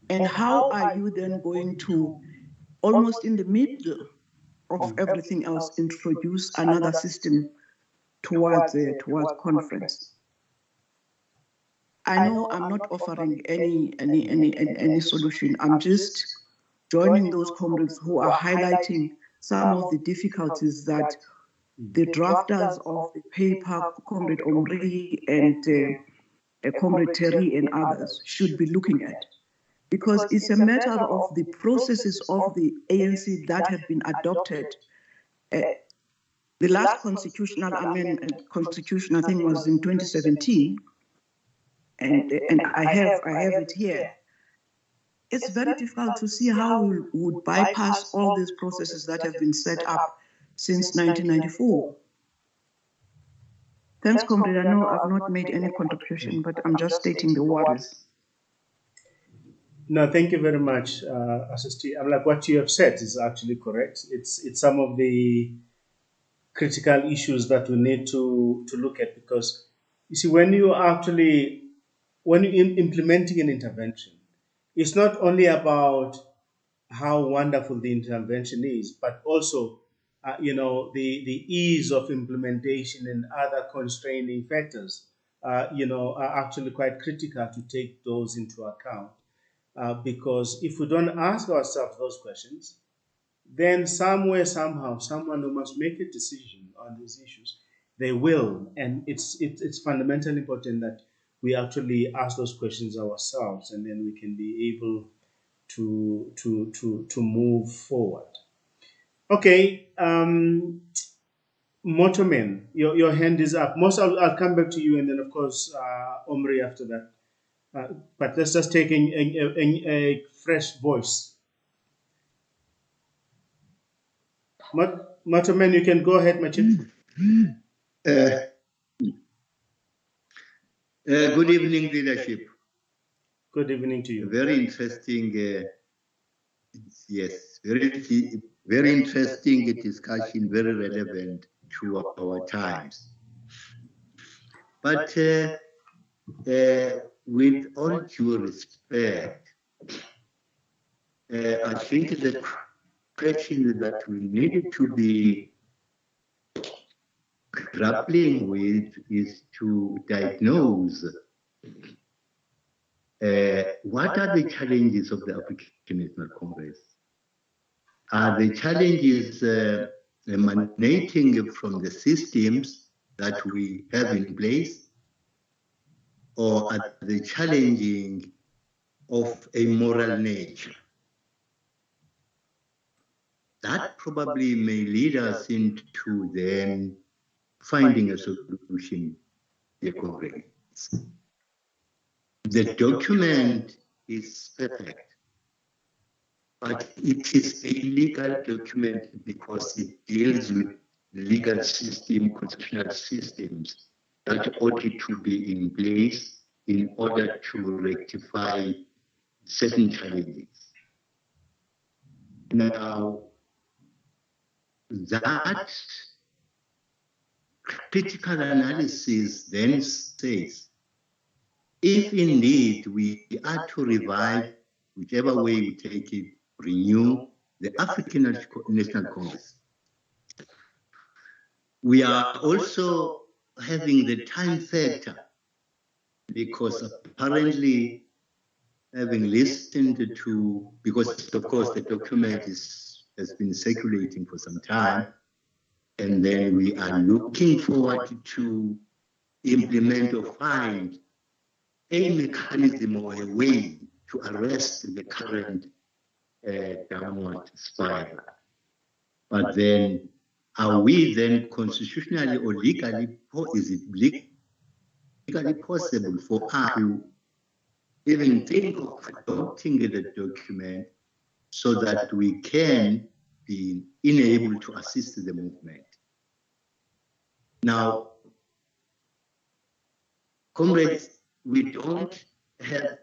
And how are you then going to, almost in the middle of everything else, introduce another system towards conference? I know I'm not offering any solution. I'm just joining those comrades who are highlighting some of the difficulties that the drafters of the paper, Comrade Omri and Comrade Terry and others, should be looking at. Because it's a matter of the processes of the ANC that have been adopted. The last constitutional amendment, I think, was in 2017, and I have it here. It's very difficult to see how we would bypass all these processes that have been set up since 1994. Thanks, Comrade. I know I've not made any contribution, but I'm just stating the worries. No, thank you very much, Assistant. I'm like, what you have said is actually correct. It's some of the critical issues that we need to look at, because you see, when you're implementing an intervention, it's not only about how wonderful the intervention is, but also the ease of implementation and other constraining factors are actually quite critical to take those into account. Because if we don't ask ourselves those questions, then somewhere, somehow, someone who must make a decision on these issues, they will. And it's fundamentally important that we actually ask those questions ourselves, and then we can be able to move forward. Okay, Motorman, your hand is up. I'll come back to you, and then of course Omri after that. But let's just take a fresh voice. Motorman, you can go ahead, my chief. Good evening, leadership. Good evening to you. Very interesting. Yes, very interesting discussion, very relevant to our times. But with all due respect, I think the question that we need to be grappling with is to diagnose what are the challenges of the African National Congress. Are the challenges emanating from the systems that we have in place, or are they challenging of a moral nature? That probably may lead us into then finding a solution in Congress. The document is perfect, but it is a legal document because it deals with legal system, constitutional systems that ought to be in place in order to rectify certain challenges. Now, that critical analysis then says, if indeed we are to revive, whichever way we take it, renew the African National Congress, we are also having the time factor, because apparently, having listened to, because of course the document has been circulating for some time, and then we are looking forward to implement or find a mechanism or a way to arrest the current downward spiral. But then, are we then constitutionally or legally, or is it legally possible for us to even think of adopting the document so that we can be enabled to assist the movement? Now, comrades, we don't have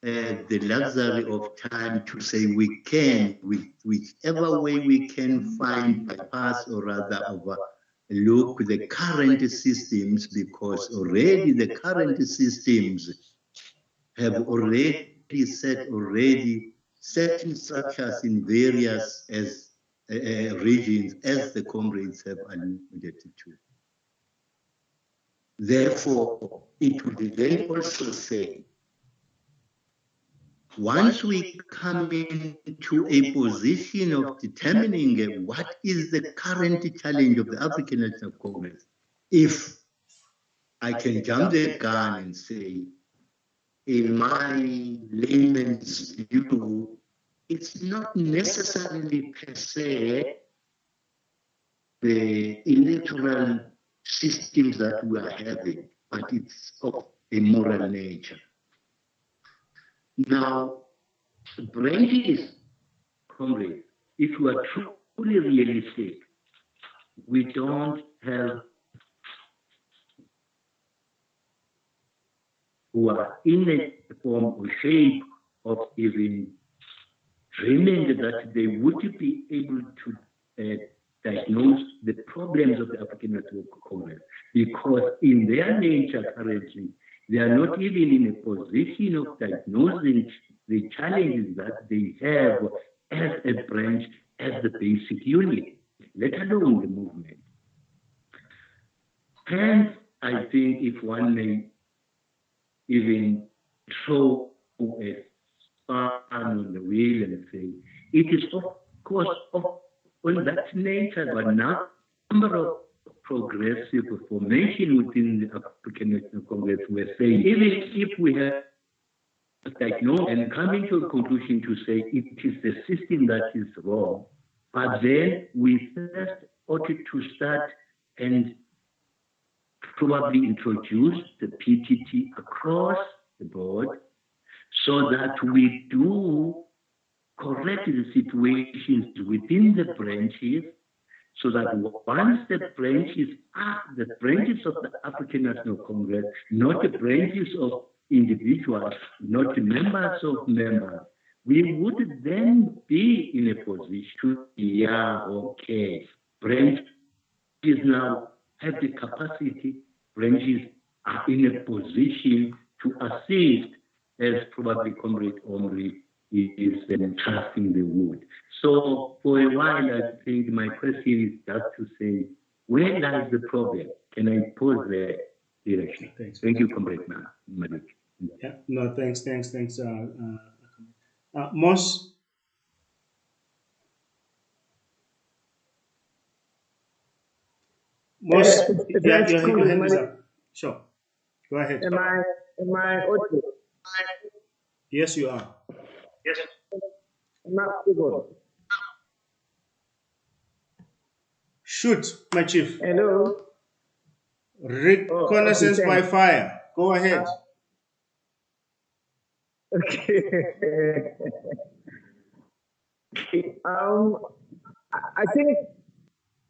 the luxury of time to say we can, with whichever way we can find, bypass or rather overlook the current systems, because already the current systems have already set certain structures in various regions, as the comrades have alluded to. Therefore, it would then also say, once we come into a position of determining what is the current challenge of the African National Congress, if I can jump the gun and say, in my layman's view, it's not necessarily per se the electoral systems that we are having, but it's of a moral nature. Now, branches, comrades, if we are truly realistic, we don't have who are in a form or shape of even dreaming that they would be able to diagnose the problems of the African National Congress, because in their nature currently, they are not even in a position of diagnosing the challenges that they have as a branch, as the basic unit, let alone the movement. Hence, I think if one may even throw a span on the wheel and say, it is of course on that nature, but number of progressive formation within the African National Congress were saying, even if we have diagnosed and coming to a conclusion to say it is the system that is wrong, but then we first ought to start and probably introduce the PTT across the board so that we do correct the situations within the branches, so that once the branches are the branches of the African National Congress, not the branches of individuals, not the members of members, we would then be in a position, yeah, okay, branches now have the capacity, branches are in a position to assist, as probably Comrade Omri is then casting the wood. So for a while, I think my question is just to say, where lies the problem? Can I pose the direction? Thanks. Thank you, Comrade Malik. Yeah, no, thanks. Moss? Moss, your hand is up. Sure. Go ahead. Am I audible? Yes, you are. Yes. Am I audible? Shoot, my chief. Hello. Reconnaissance by fire. Go ahead. Okay. I think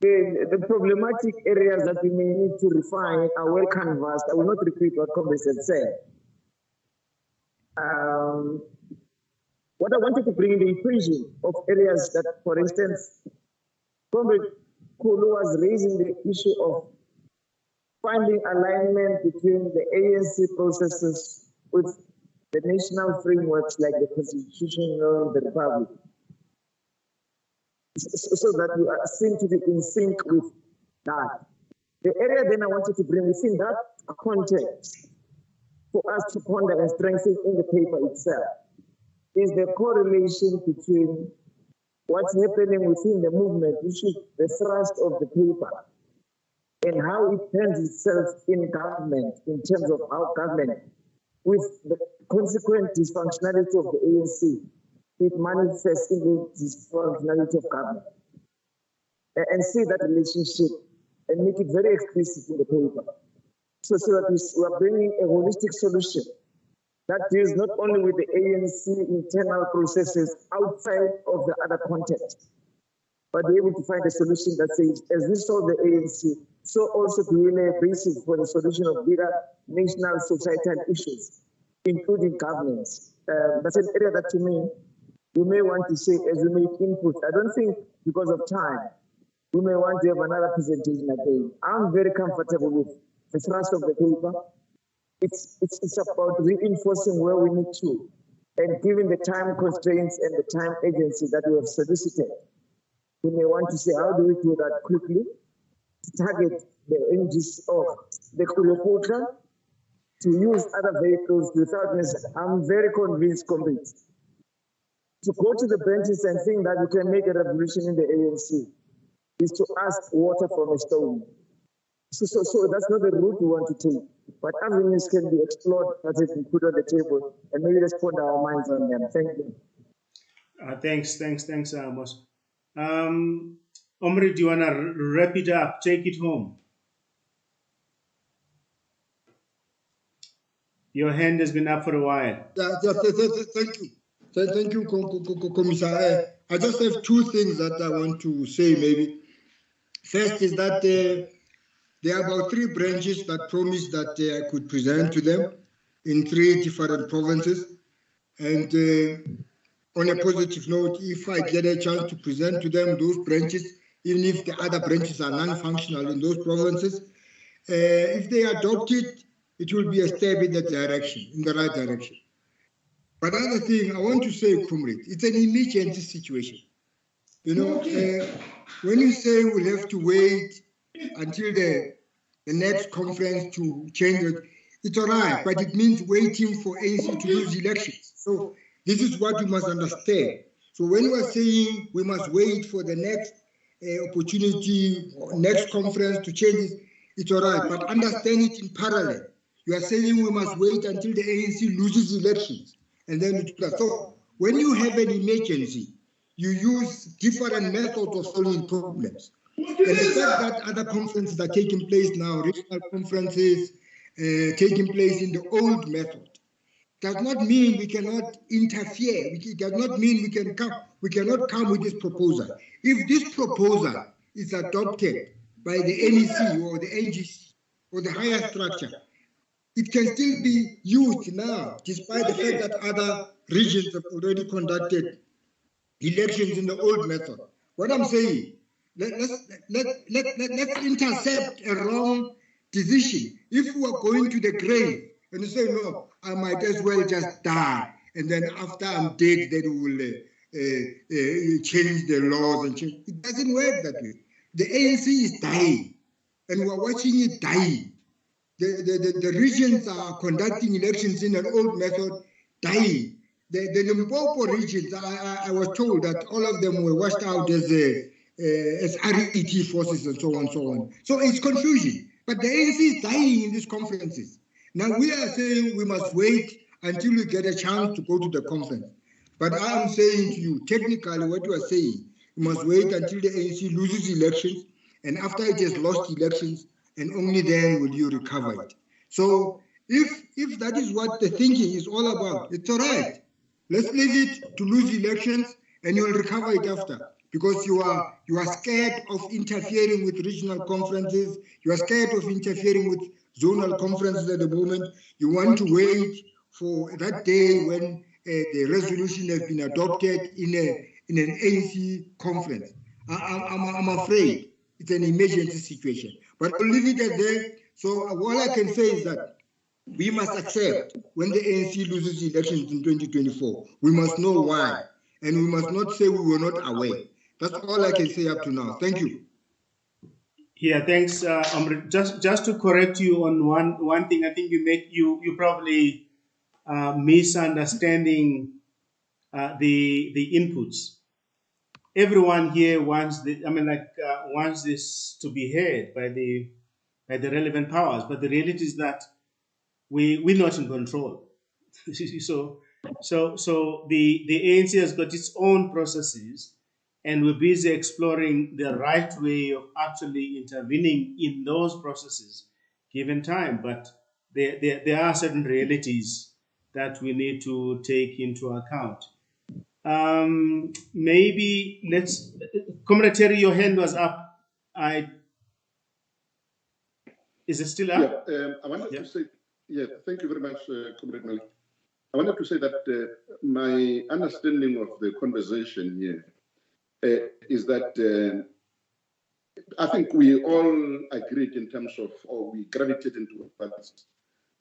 the problematic areas that we may need to refine are well canvassed. I will not repeat what Congress had said. What I wanted to bring in the equation of areas that, for instance, Comrade Kulu was raising the issue of finding alignment between the ANC processes with the national frameworks like the Constitution of the Republic, so that we are seen to be in sync with that. The area then I wanted to bring within that context for us to ponder and strengthen in the paper itself is the correlation between what's happening within the movement, which is the thrust of the paper, and how it turns itself in government, in terms of how government, with the consequent dysfunctionality of the ANC, it manifests in the dysfunctionality of government. and see that relationship and make it very explicit in the paper. So that we are bringing a holistic solution that deals not only with the ANC internal processes outside of the other context, but be able to find a solution that says, as we solve the ANC, so also to lay a basis for the solution of bigger national societal issues, including governance. That's an area that, to me, we may want to say as we make input. I don't think, because of time, we may want to have another presentation again. I'm very comfortable with the thrust of the paper. It's about reinforcing where we need to, and given the time constraints and the time agency that we have solicited, we may want to say, how do we do that quickly? To target the engines of the Kulokota, to use other vehicles without necessarily. I'm very convinced, to go to the benches and think that we can make a revolution in the ANC is to ask water from a stone. So that's not the route we want to take. But avenues can be explored, that it can put on the table, and maybe let's put our minds on them. Thank you. Thanks, Amos. Omri, do you want to wrap it up? Take it home. Your hand has been up for a while. Thank you. Thank you, Commissioner. I just have two things that I want to say, maybe. First is that there are about 3 branches that promised that I could present to them in 3 different provinces. And on a positive note, if I get a chance to present to them those branches, even if the other branches are non-functional in those provinces, if they adopt it, it will be a step in that direction, in the right direction. But another thing I want to say, comrade, it's an emergency situation. You know, when you say we'll have to wait until the next conference to change it, it's all right, but it means waiting for ANC to lose elections. So this is what you must understand. So when you are saying we must wait for the next opportunity, next conference to change it, it's all right, but understand it in parallel. You are saying we must wait until the ANC loses elections, and then it does. So when you have an emergency, you use different methods of solving problems. And the fact that other conferences are taking place now, regional conferences taking place in the old method, does not mean we cannot interfere. It does not mean we cannot come with this proposal. If this proposal is adopted by the NEC or the NGC or the higher structure, it can still be used now, despite the fact that other regions have already conducted elections in the old method. What I'm saying, let's intercept a wrong decision. If we are going to the grave and you say, no, I might as well just die, and then after I'm dead, then we will change the laws and change. It doesn't work that way. The ANC is dying, and we're watching it dying. The regions are conducting elections in an old method, dying. The Limpopo regions, I was told that all of them were washed out as RET forces and so on, so on. So it's confusion. But the ANC is dying in these conferences. Now we are saying we must wait until we get a chance to go to the conference. But I am saying to you, technically what you are saying, you must wait until the ANC loses elections, and after it has lost elections, and only then will you recover it. So if that is what the thinking is all about, it's all right. Let's leave it to lose elections, and you will recover it after, because you are scared of interfering with regional conferences. You are scared of interfering with zonal conferences at the moment. You want to wait for that day when the resolution has been adopted in an ANC conference. I'm afraid it's an emergency situation. But I'll leave it at there. So all I can say is that we must accept when the ANC loses elections in 2024. We must know why. And we must not say we were not aware. That's all I can say up to now. Thank you. Yeah, thanks, Omri. Just to correct you on one thing, I think you probably misunderstanding the inputs. Everyone here wants wants this to be heard by the relevant powers, but the reality is that we're not in control. So the ANC has got its own processes, and we're busy exploring the right way of actually intervening in those processes given time. But there are certain realities that we need to take into account. Maybe let's, Comrade Terry, your hand was up. Is it still up? Yeah, I wanted to say, thank you very much, Comrade Malik. I wanted to say that my understanding of the conversation here is that I think we all agreed in terms of, or we gravitated into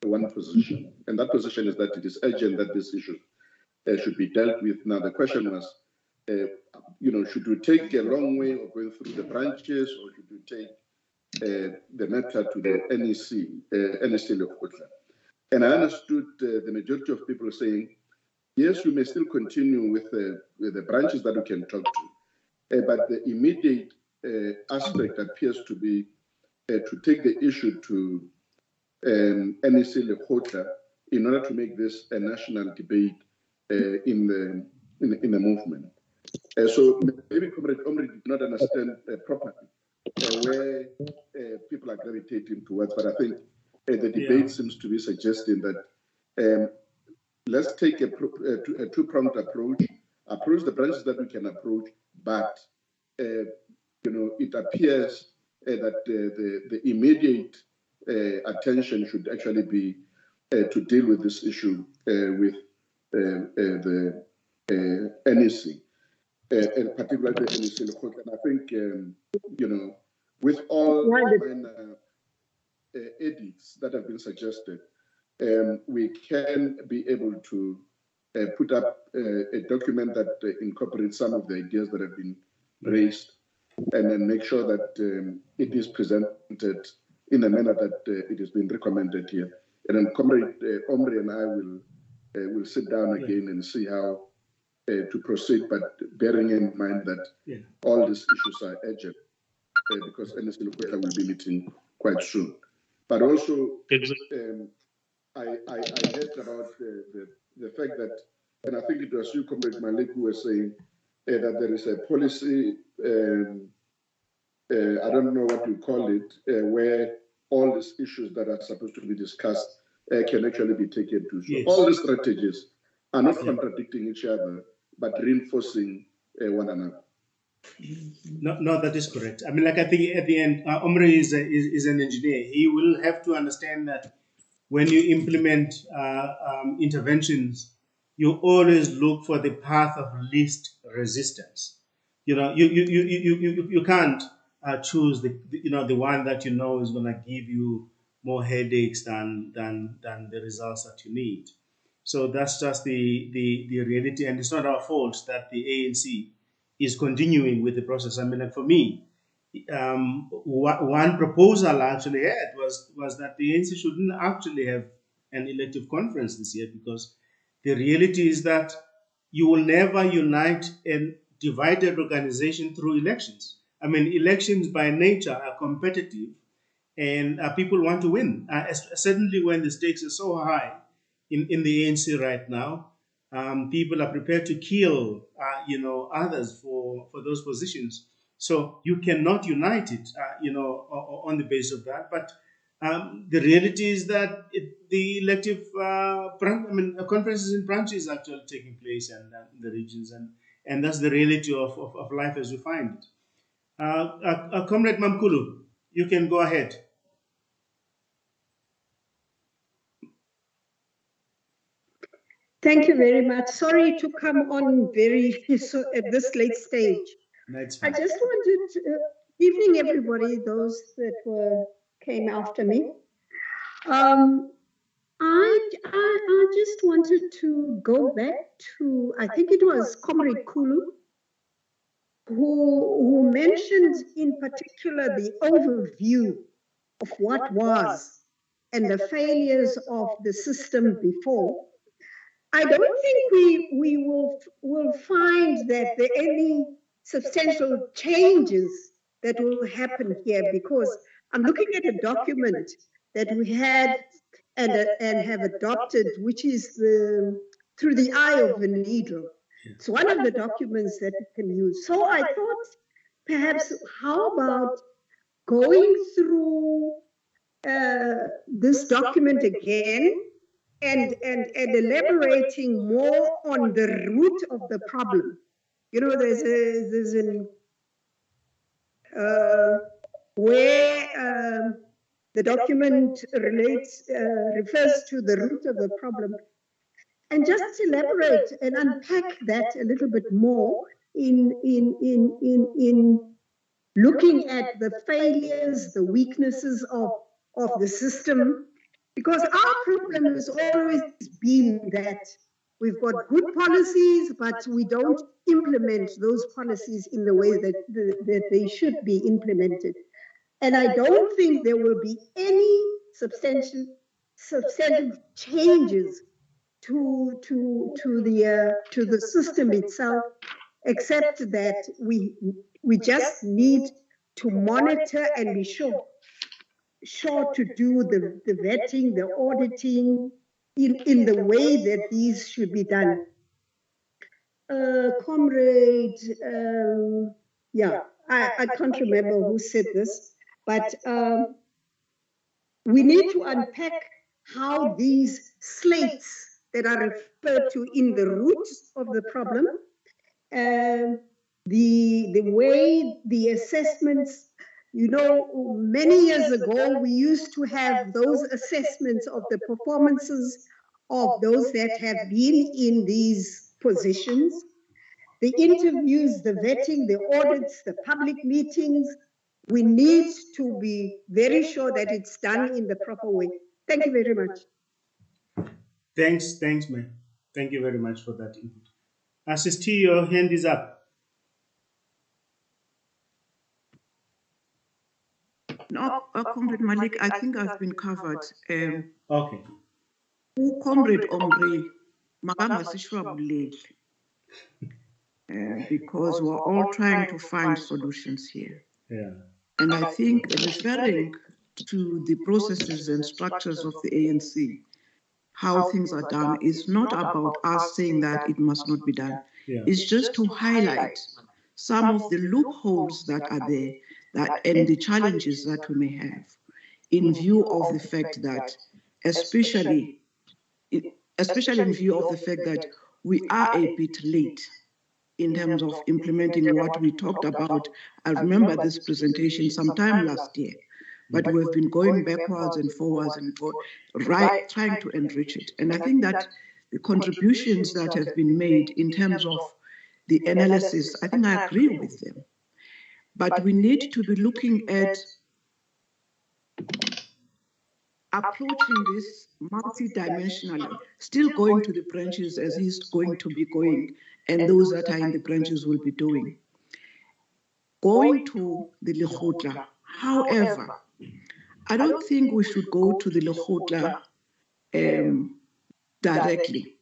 one position, and that position is that it is urgent that this issue should be dealt with. Now, the question was, should we take a long way of going through the branches, or should we take the matter to the NEC Lekgotla? And I understood the majority of people saying, yes, we may still continue with the branches that we can talk to, but the immediate aspect appears to be to take the issue to NEC Lekgotla in order to make this a national debate in the movement. So maybe Comrade Omri did not understand properly where people are gravitating towards, but I think the debate seems to be suggesting that let's take a two-pronged approach the branches that we can approach, but it appears that the immediate attention should actually be to deal with this issue with the NEC, and particularly the NEC Lekgotla. And I think, with all minor edits that have been suggested, we can be able to put up a document that incorporates some of the ideas that have been raised, and then make sure that it is presented in a manner that it has been recommended here. And then Comrade Omri and I will sit down again and see how to proceed, but bearing in mind that all these issues are urgent, because NEC Lekgotla will be meeting quite soon. But also, I heard about the fact that, and I think it was you, Comrade Malik, who was saying that there is a policy, I don't know what you call it, where all these issues that are supposed to be discussed can actually be taken to. So all the strategies are not contradicting each other, but reinforcing one another. No, that is correct. I mean, like, I think at the end, Omri is an engineer. He will have to understand that when you implement interventions, you always look for the path of least resistance. You can't choose the one that is going to give you more headaches than the results that you need. So that's just the reality, and it's not our fault that the ANC is continuing with the process. I mean, like, for me, one proposal I actually had was that the ANC shouldn't actually have an elective conference this year, because the reality is that you will never unite a divided organization through elections. I mean, elections by nature are competitive, and people want to win. Certainly when the stakes are so high in the ANC right now, people are prepared to kill others for those positions. So you cannot unite it, on the basis of that. But the reality is that the elective conferences in branches are actually taking place in the regions, and that's the reality of life as we find it. Comrade Mamkulu, you can go ahead. Thank you very much. Sorry to come on at this late stage. I just wanted evening everybody, those that came after me. I just wanted to go back to, I think it was Comrade Kulu, who mentioned in particular the overview of what was and the failures of the system before. I don't think we will find that there are any substantial changes that will happen here, because I'm looking at a document that we had and have adopted, which is Through the Eye of a Needle. It's one of the documents that we can use. So I thought, perhaps, how about going through this document again and elaborating more on the root of the problem. You know, there's an where the document refers to the root of the problem, and just elaborate and unpack that a little bit more in looking at the failures, the weaknesses of the system, because our problem has always been that we've got good policies, but we don't implement those policies in the way that they should be implemented. And I don't think there will be any substantive changes to the system itself, except that we just need to monitor and be sure to do the vetting, the auditing in the way that these should be done. Comrade, yeah, I can't remember who said this, but we need to unpack how these slates that are referred to in the roots of the problem, the way the assessments, you know, many years ago, we used to have those assessments of the performances of those that have been in these positions, the interviews, the vetting, the audits, the public meetings. We need to be very sure that it's done in the proper way. Thank you very much. Thanks, ma'am. Thank you very much for that input. Assist, your hand is up. No, Comrade Malik, I think I've been covered. Okay. Comrade Omri, because we're all trying to find solutions here. Yeah. And I think referring to the processes and structures of the ANC, how things are done, is not about us saying that it must not be done. Yeah. It's just to highlight some of the loopholes that are there and the challenges that we may have, in view of the fact that, especially in view of the fact that we are a bit late in terms of implementing what we talked about. I remember this presentation sometime last year, but we've been going backwards and forwards and trying to enrich it. And I think that the contributions that have been made in terms of the analysis, I think I agree with them. But we need to be looking at approaching this multidimensionally, still going to the branches as he's going to be going, and those that are in the branches will be doing. Going to the Lekgotla, however, I don't think we should go to the Lekgotla directly.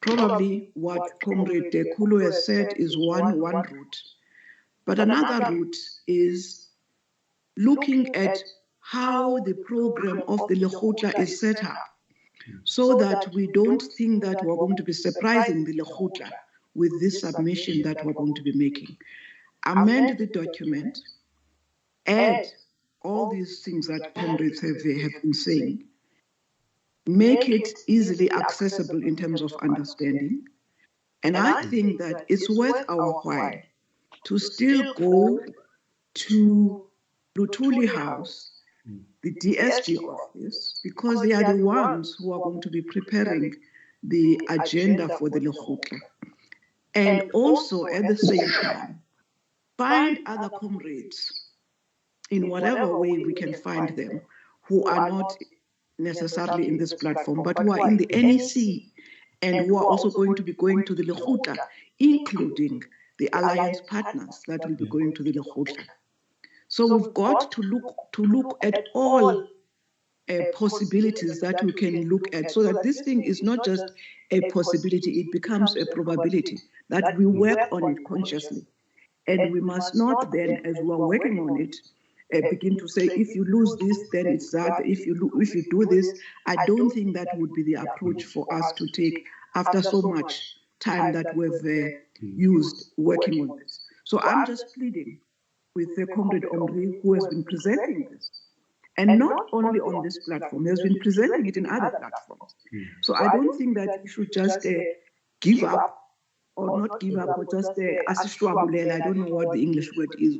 Probably what Comrade Kulu has said is one route, but another route is looking at how the program of the Lekgotla is set up, so that we don't think that we're going to be surprising the Lekgotla with this submission that we're going to be making. Amend the document, add all these things that comrades have been saying, make it easily accessible in terms of understanding. And I think that it's worth our while to still go to Lutuli House, the DSG office, because they are the ones who are going to be preparing the agenda for the Lekgotla. And also, at the same time, find other comrades in whatever way we can find them who are not necessarily in this platform, but who are in the NEC and who are also going to be going to the Lekgotla, including the alliance partners that will be going to the Lekgotla. So we've got to look at all possibilities that we can look at, so that this thing is not just a possibility, it becomes a probability, that we work on it consciously. And we must not then, as we are working on it, begin to say, if you lose this, then it's that. If you do this, I don't think that would be the approach for us to take after so much time that we've used working on this. So I'm just pleading with Comrade Omri, who has been presenting this, and not only on this platform, he has been presenting it in other platforms. So I don't think that he should just give up, or not give up, or just asishwabulela. I don't know what the English word is.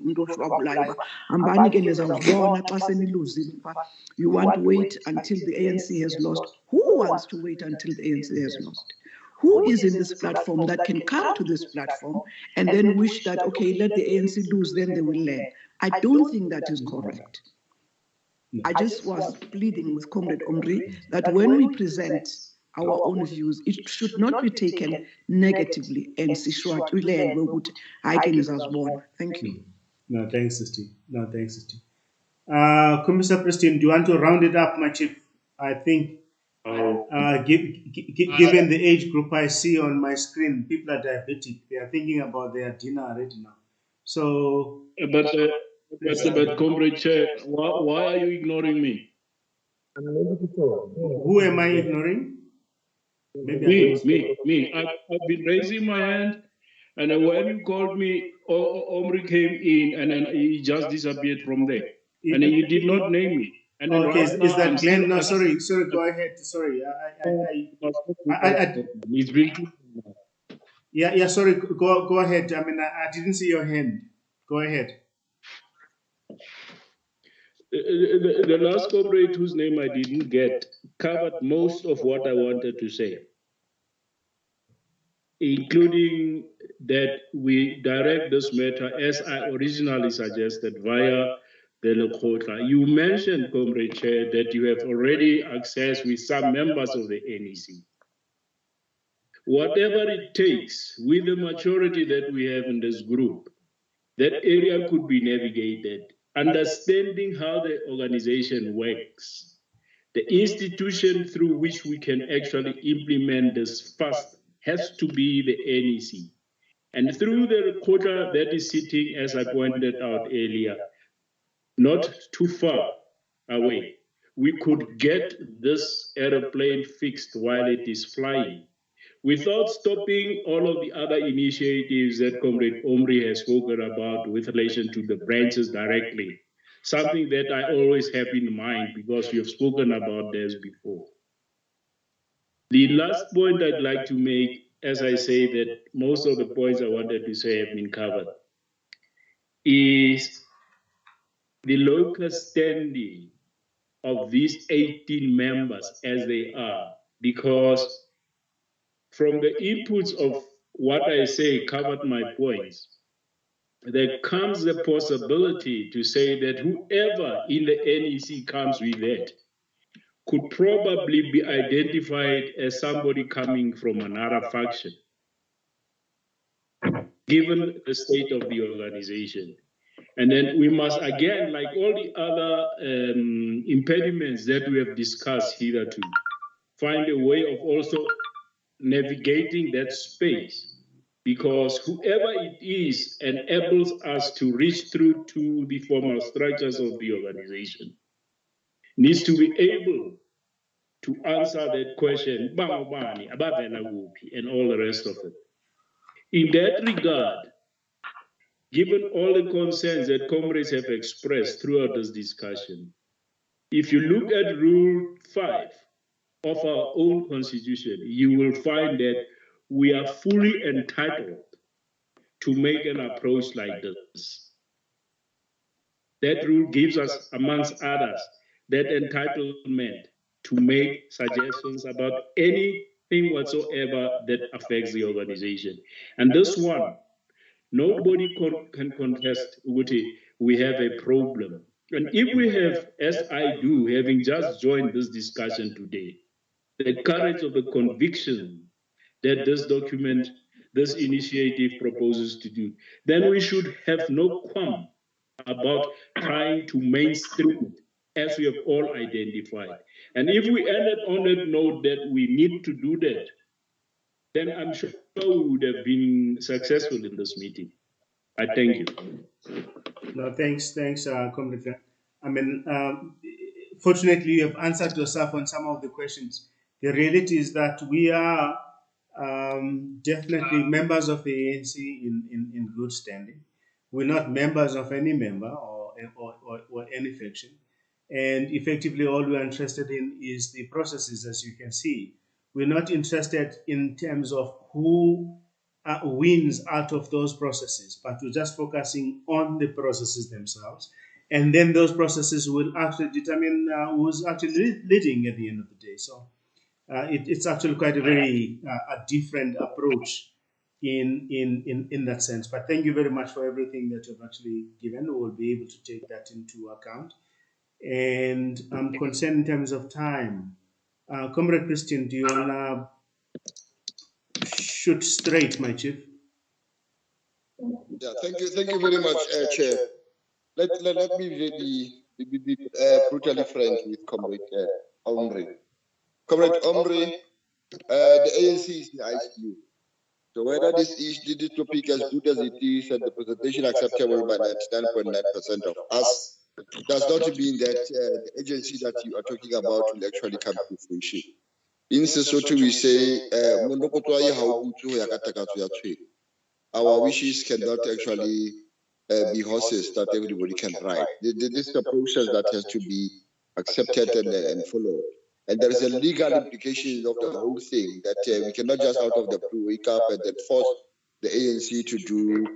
You want to wait until the ANC has lost. Who wants to wait until the ANC has lost? Who is in this platform that can come to this platform and then wish that, okay, let the ANC lose, then they will learn? I don't think that is correct. I just was pleading with Comrade Omri that when we present our own views, it should not be taken negatively. And thank you. No, thanks, Sister. No, thanks, Sister. Commissioner Preston, do you want to round it up, my chief? I think, given the age group I see on my screen, people are diabetic. They are thinking about their dinner already now. So, but Comrade Chair, why are you ignoring me? Who am I ignoring? Me. I've been raising my hand, and then when you called me, Omri came in, and then he just disappeared from there. And then you did not name me. And then okay, right is now, that Glenn? No, sorry, go ahead. Sorry, it's been. Yeah, sorry, go ahead. I mean, I didn't see your hand. Go ahead. The last comrade whose name I didn't get covered most of what I wanted to say, including that we direct this matter, as I originally suggested, via the Lekgotla. You mentioned, Comrade Chair, that you have already accessed with some members of the NEC. Whatever it takes, with the maturity that we have in this group, that area could be navigated, understanding how the organization works, the institution through which we can actually implement this fast has to be the NEC. And through the quota that is sitting, as I pointed out earlier, not too far away, we could get this aeroplane fixed while it is flying, without stopping all of the other initiatives that Comrade Omri has spoken about with relation to the branches directly, something that I always have in mind because we have spoken about this before. The last point I'd like to make, as I say that most of the points I wanted to say have been covered, is the local standing of these 18 members as they are, because from the inputs of what I say covered my points, there comes the possibility to say that whoever in the NEC comes with that could probably be identified as somebody coming from another faction, given the state of the organization. And then we must, again, like all the other impediments that we have discussed hitherto, find a way of also navigating that space, because whoever it is enables us to reach through to the formal structures of the organization needs to be able to answer that question, and all the rest of it. In that regard, given all the concerns that comrades have expressed throughout this discussion, if you look at Rule 5 of our own Constitution, you will find that we are fully entitled to make an approach like this. That rule gives us, amongst others, that entitlement to make suggestions about anything whatsoever that affects the organization. And this one, nobody can contest, Uguti, we have a problem. And if we have, as I do, having just joined this discussion today, the courage of the conviction that this document, this initiative proposes to do, then we should have no qualm about trying to mainstream it, as we have all identified. And if we ended on that note that we need to do that, then I'm sure we would have been successful in this meeting. I thank you. No, thanks, Comrade. I mean, fortunately, you have answered yourself on some of the questions. The reality is that we are Definitely members of the ANC in good standing. We're not members of any member or any faction. And effectively, all we're interested in is the processes, as you can see. We're not interested in terms of who wins out of those processes, but we're just focusing on the processes themselves. And then those processes will actually determine who's actually leading at the end of the day. So it's actually quite a very a different approach in that sense. But thank you very much for everything that you've actually given. We'll be able to take that into account. And I'm concerned in terms of time. Comrade Christian, do you wanna shoot straight, my chief? Yeah, thank you very much, Chair. Let me be brutally frank with Comrade Omri. Comrade Omri, the ANC is the ICU. So whether this topic as good as it is and the presentation acceptable by 99.9% of us does not mean that the agency that you are talking about will actually come to fruition. In Sesotho, we say, our wishes cannot actually be horses that everybody can ride. This is a process that has to be accepted and followed. And there is a legal implication of the whole thing that we cannot just out of the blue wake up and then force the ANC to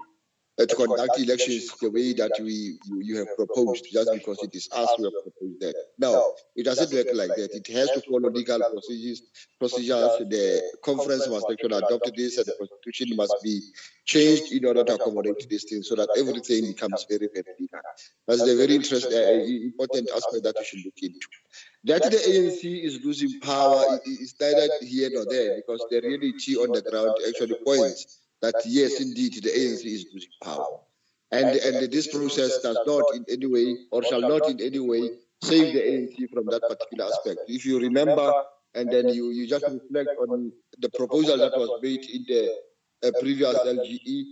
conduct elections the way that you have proposed, just because it is us who have proposed that. No, it doesn't work like that. It has to follow legal procedures. The conference must actually adopt this, and the constitution must be changed in order to accommodate these things, so that everything becomes very, very legal. That's the very important aspect that we should look into. That the ANC is losing power is neither here nor there, because the reality on the ground actually points that yes, indeed, the ANC is losing power. And this process does not in any way, or shall not in any way, save the ANC from that particular aspect. If you remember, and then you just reflect on the proposal that was made in the previous LGE,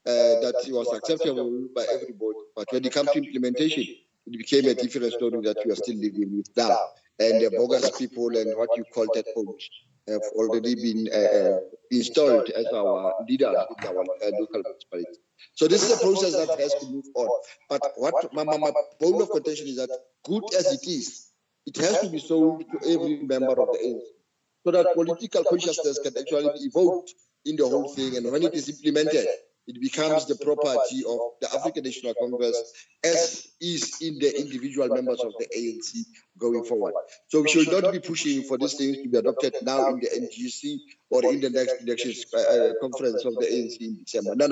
that was acceptable by everybody. But when it comes to implementation, it became a different story that we are still living with now. And the bogus people and what you call that folks have already been installed as our leaders in our local municipalities. So this is a process that has to move on. But what my bone of contention is that, good as it is, it has to be sold to every member of the ANC, so that political consciousness can actually be evoked in the whole thing. And when it is implemented, it becomes the property of the African National Congress, as is in the individual members of the ANC going forward. So we should not be pushing for these things to be adopted now in the NGC or in the next elections conference of the ANC in December. No.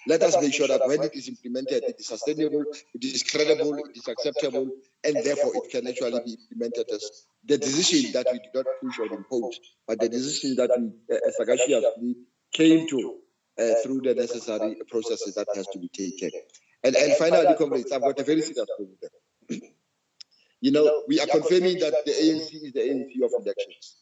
Let us make sure that when it is implemented, it is sustainable, it is credible, it is acceptable, and therefore it can actually be implemented as the decision that we did not push or impose, but the decision that we sagaciously came to through the necessary processes that has to be taken. And finally, comrades, I've got a very serious problem there. You know, we are confirming that the ANC is the ANC of elections.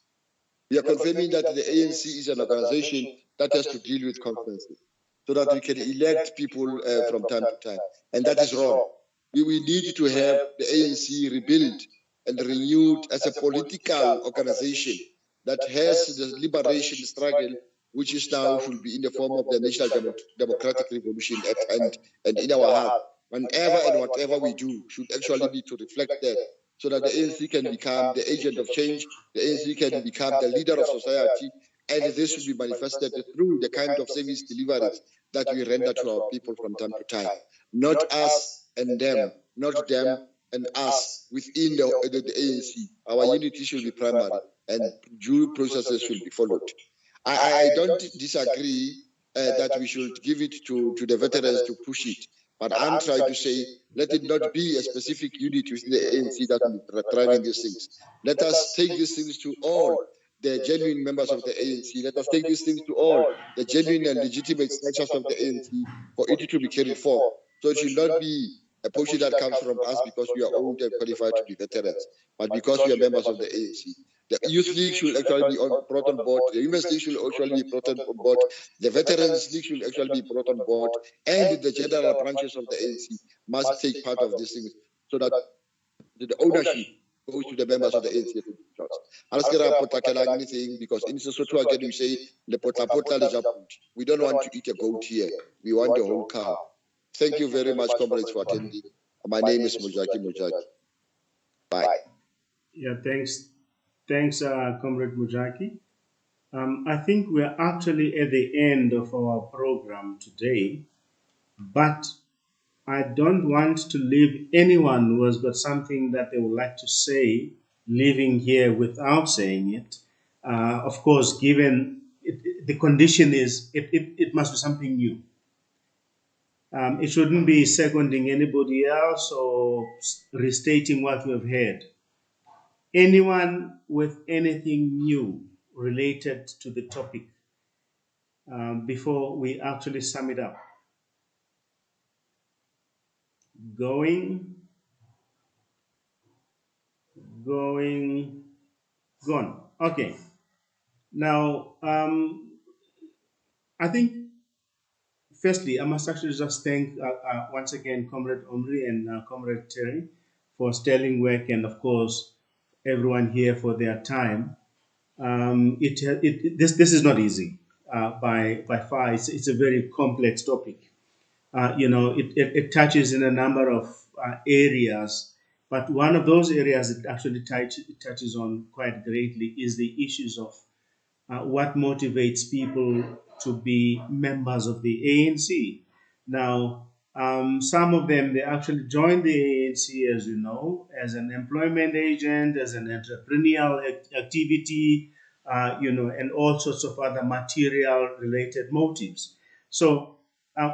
We are confirming that the ANC is an organization that has to deal with conferences, so that we can elect people from time to time. And that is wrong. We need to have the ANC rebuilt and renewed as a political organization that has the liberation struggle, which is now should be in the form of the National Democratic Revolution at hand and in our heart. Whenever and whatever we do should actually be to reflect that, so that the ANC can become the agent of change, the ANC can become the leader of society, and this should be manifested through the kind of service deliveries that we render to our people from time to time. Not us and them, not them and us within the ANC. Our unity should be primary, and due processes should be followed. I don't disagree that we should give it to the veterans to push it. But I'm trying to say, let it not be a specific unit within the ANC that will driving these things. Let us take these things to all the genuine members of the ANC. Let us take these things to all the genuine and legitimate structures of the ANC for it to be carried forth. So it should not be a push that comes from us because we are old and qualified to be veterans, but because we are members of the ANC. The Youth League should actually be brought on board. The Women's League should actually be brought on board. The Veterans League should actually be brought on board. And the general branches of the ANC must take part of these things, so that the ownership goes to the members of the ANC. Anything because in Sesotho again we say we don't want to eat a goat here. We want the whole cow. Thank you very much, comrades, for attending. My name is Mujaki. Bye. Yeah, thanks, Comrade Mujaki. I think we are actually at the end of our program today, but I don't want to leave anyone who has got something that they would like to say leaving here without saying it. Of course, given the condition is it must be something new. It shouldn't be seconding anybody else or restating what we have heard. Anyone with anything new related to the topic before we actually sum it up? Gone. Okay. Now, I think, firstly, I must actually just thank once again Comrade Omri and Comrade Terry for sterling work, and of course everyone here for their time. This is not easy by far. It's a very complex topic. It touches in a number of areas, but one of those areas it actually touches on quite greatly is the issues of what motivates people to be members of the ANC. Now, some of them, they actually join the ANC, as you know, as an employment agent, as an entrepreneurial activity, and all sorts of other material-related motives. So,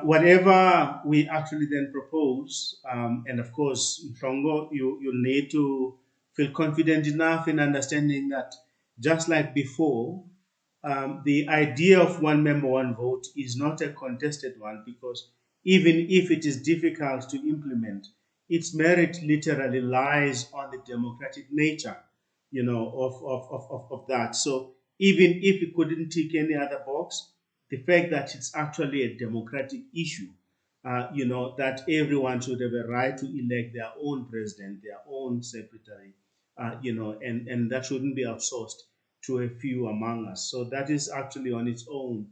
whatever we actually then propose, and of course, Tongo, you need to feel confident enough in understanding that just like before, the idea of one member, one vote is not a contested one, because even if it is difficult to implement, its merit literally lies on the democratic nature, of that. So even if it couldn't tick any other box, the fact that it's actually a democratic issue, that everyone should have a right to elect their own president, their own secretary, and that shouldn't be outsourced to a few among us. So that is actually on its own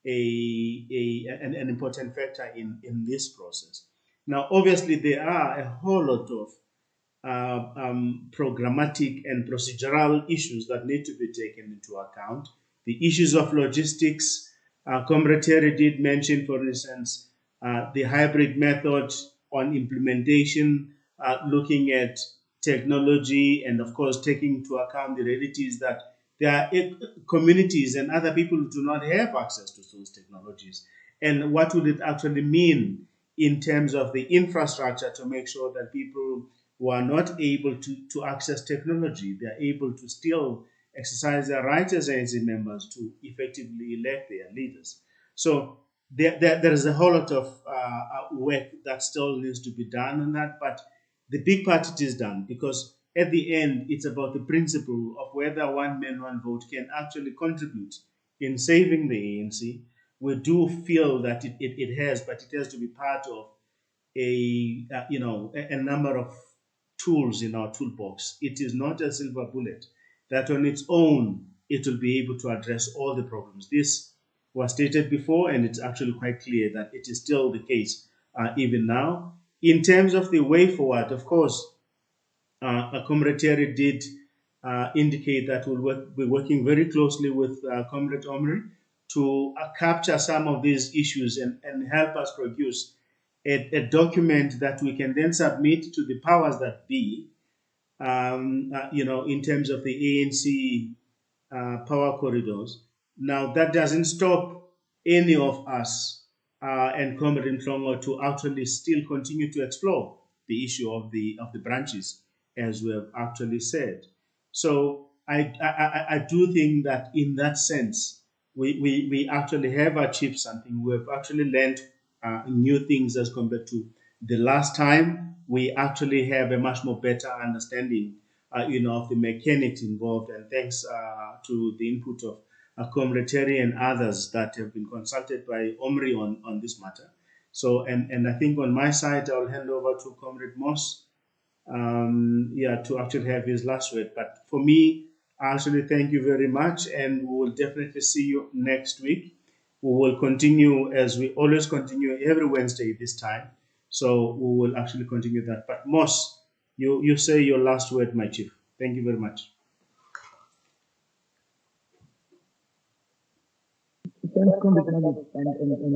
an important factor in this process. Now, obviously, there are a whole lot of programmatic and procedural issues that need to be taken into account. The issues of logistics, Comrade Terry did mention, for instance, the hybrid method on implementation, looking at technology, and of course taking into account the realities that there are communities and other people who do not have access to those technologies. And what would it actually mean in terms of the infrastructure to make sure that people who are not able to access technology, they're able to still exercise their rights as ANC members to effectively elect their leaders. So there is a whole lot of work that still needs to be done on that, but the big part it is done, because at the end, it's about the principle of whether one man, one vote can actually contribute in saving the ANC. We do feel that it has, but it has to be part of a number of tools in our toolbox. It is not a silver bullet that on its own it will be able to address all the problems. This was stated before, and it's actually quite clear that it is still the case even now. In terms of the way forward, of course, Comrade Terry did indicate that we'll be working very closely with Comrade Omri to capture some of these issues and help us produce a document that we can then submit to the powers that be, in terms of the ANC power corridors. Now, that doesn't stop any of us and Comrade Nhlongo to actually still continue to explore the issue of the branches, as we have actually said. So I do think that in that sense, we actually have achieved something. We have actually learned new things as compared to the last time. We actually have a much more better understanding, of the mechanics involved, and thanks to the input of Comrade Terry and others that have been consulted by Omri on this matter. So, and I think on my side, I'll hand over to Comrade Moss to actually have his last word. But for me, I actually thank you very much, and we will definitely see you next week. We will continue as we always continue every Wednesday this time. So we will actually continue that. But Moss, you say your last word, my chief. Thank you very much. Thanks, Comrade Malik, and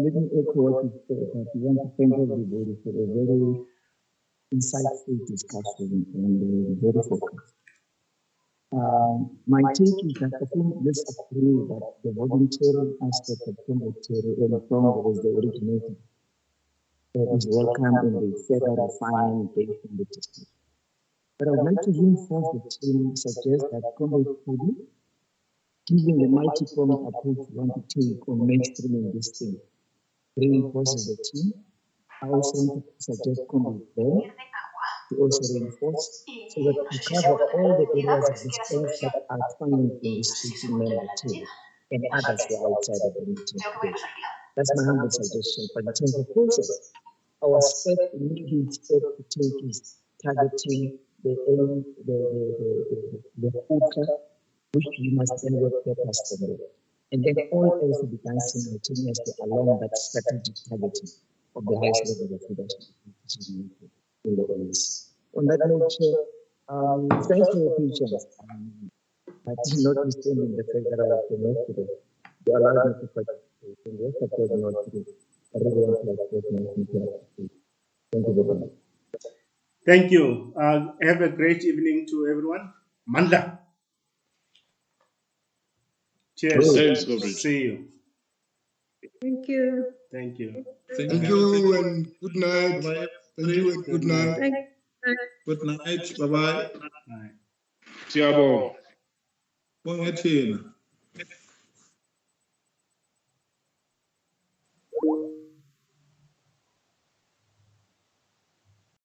let me echo what you said, that we want to thank everybody for a very insightful discussion and very focused. My take is that I think let's agree that the voluntary aspect of commentary and from as the originator is welcome and they further refine based on the discussion. But I would like to reinforce the team, suggest that Comrade Kudi, given the multi-pronged approach we want to take on mainstreaming this thing, reinforces the team. I also want to suggest Comrade Ben to also reinforce so that we cover all the areas of the strength that are found in the sitting member table and others who are outside of the meeting today. That's my humble suggestion. But in terms of process, our immediate step to take is targeting the quota, which we must then work purpose from there. And then all else will be done simultaneously along that strategic targeting of the highest level of leadership in the ANC. On that note, thanks for your patience. But notwithstanding the fact that I was promoted today, you allowed me to participate in the rest of the not today. I really want to express my sincere. Thank you very much. Thank you. Have a great evening to everyone. Manda. Cheers. Thanks, See you. Thank you. Thank you. Thank you and good night. Thank you and good night. Good night. Bye-bye. Bye. Siyabonga. Bonge thina.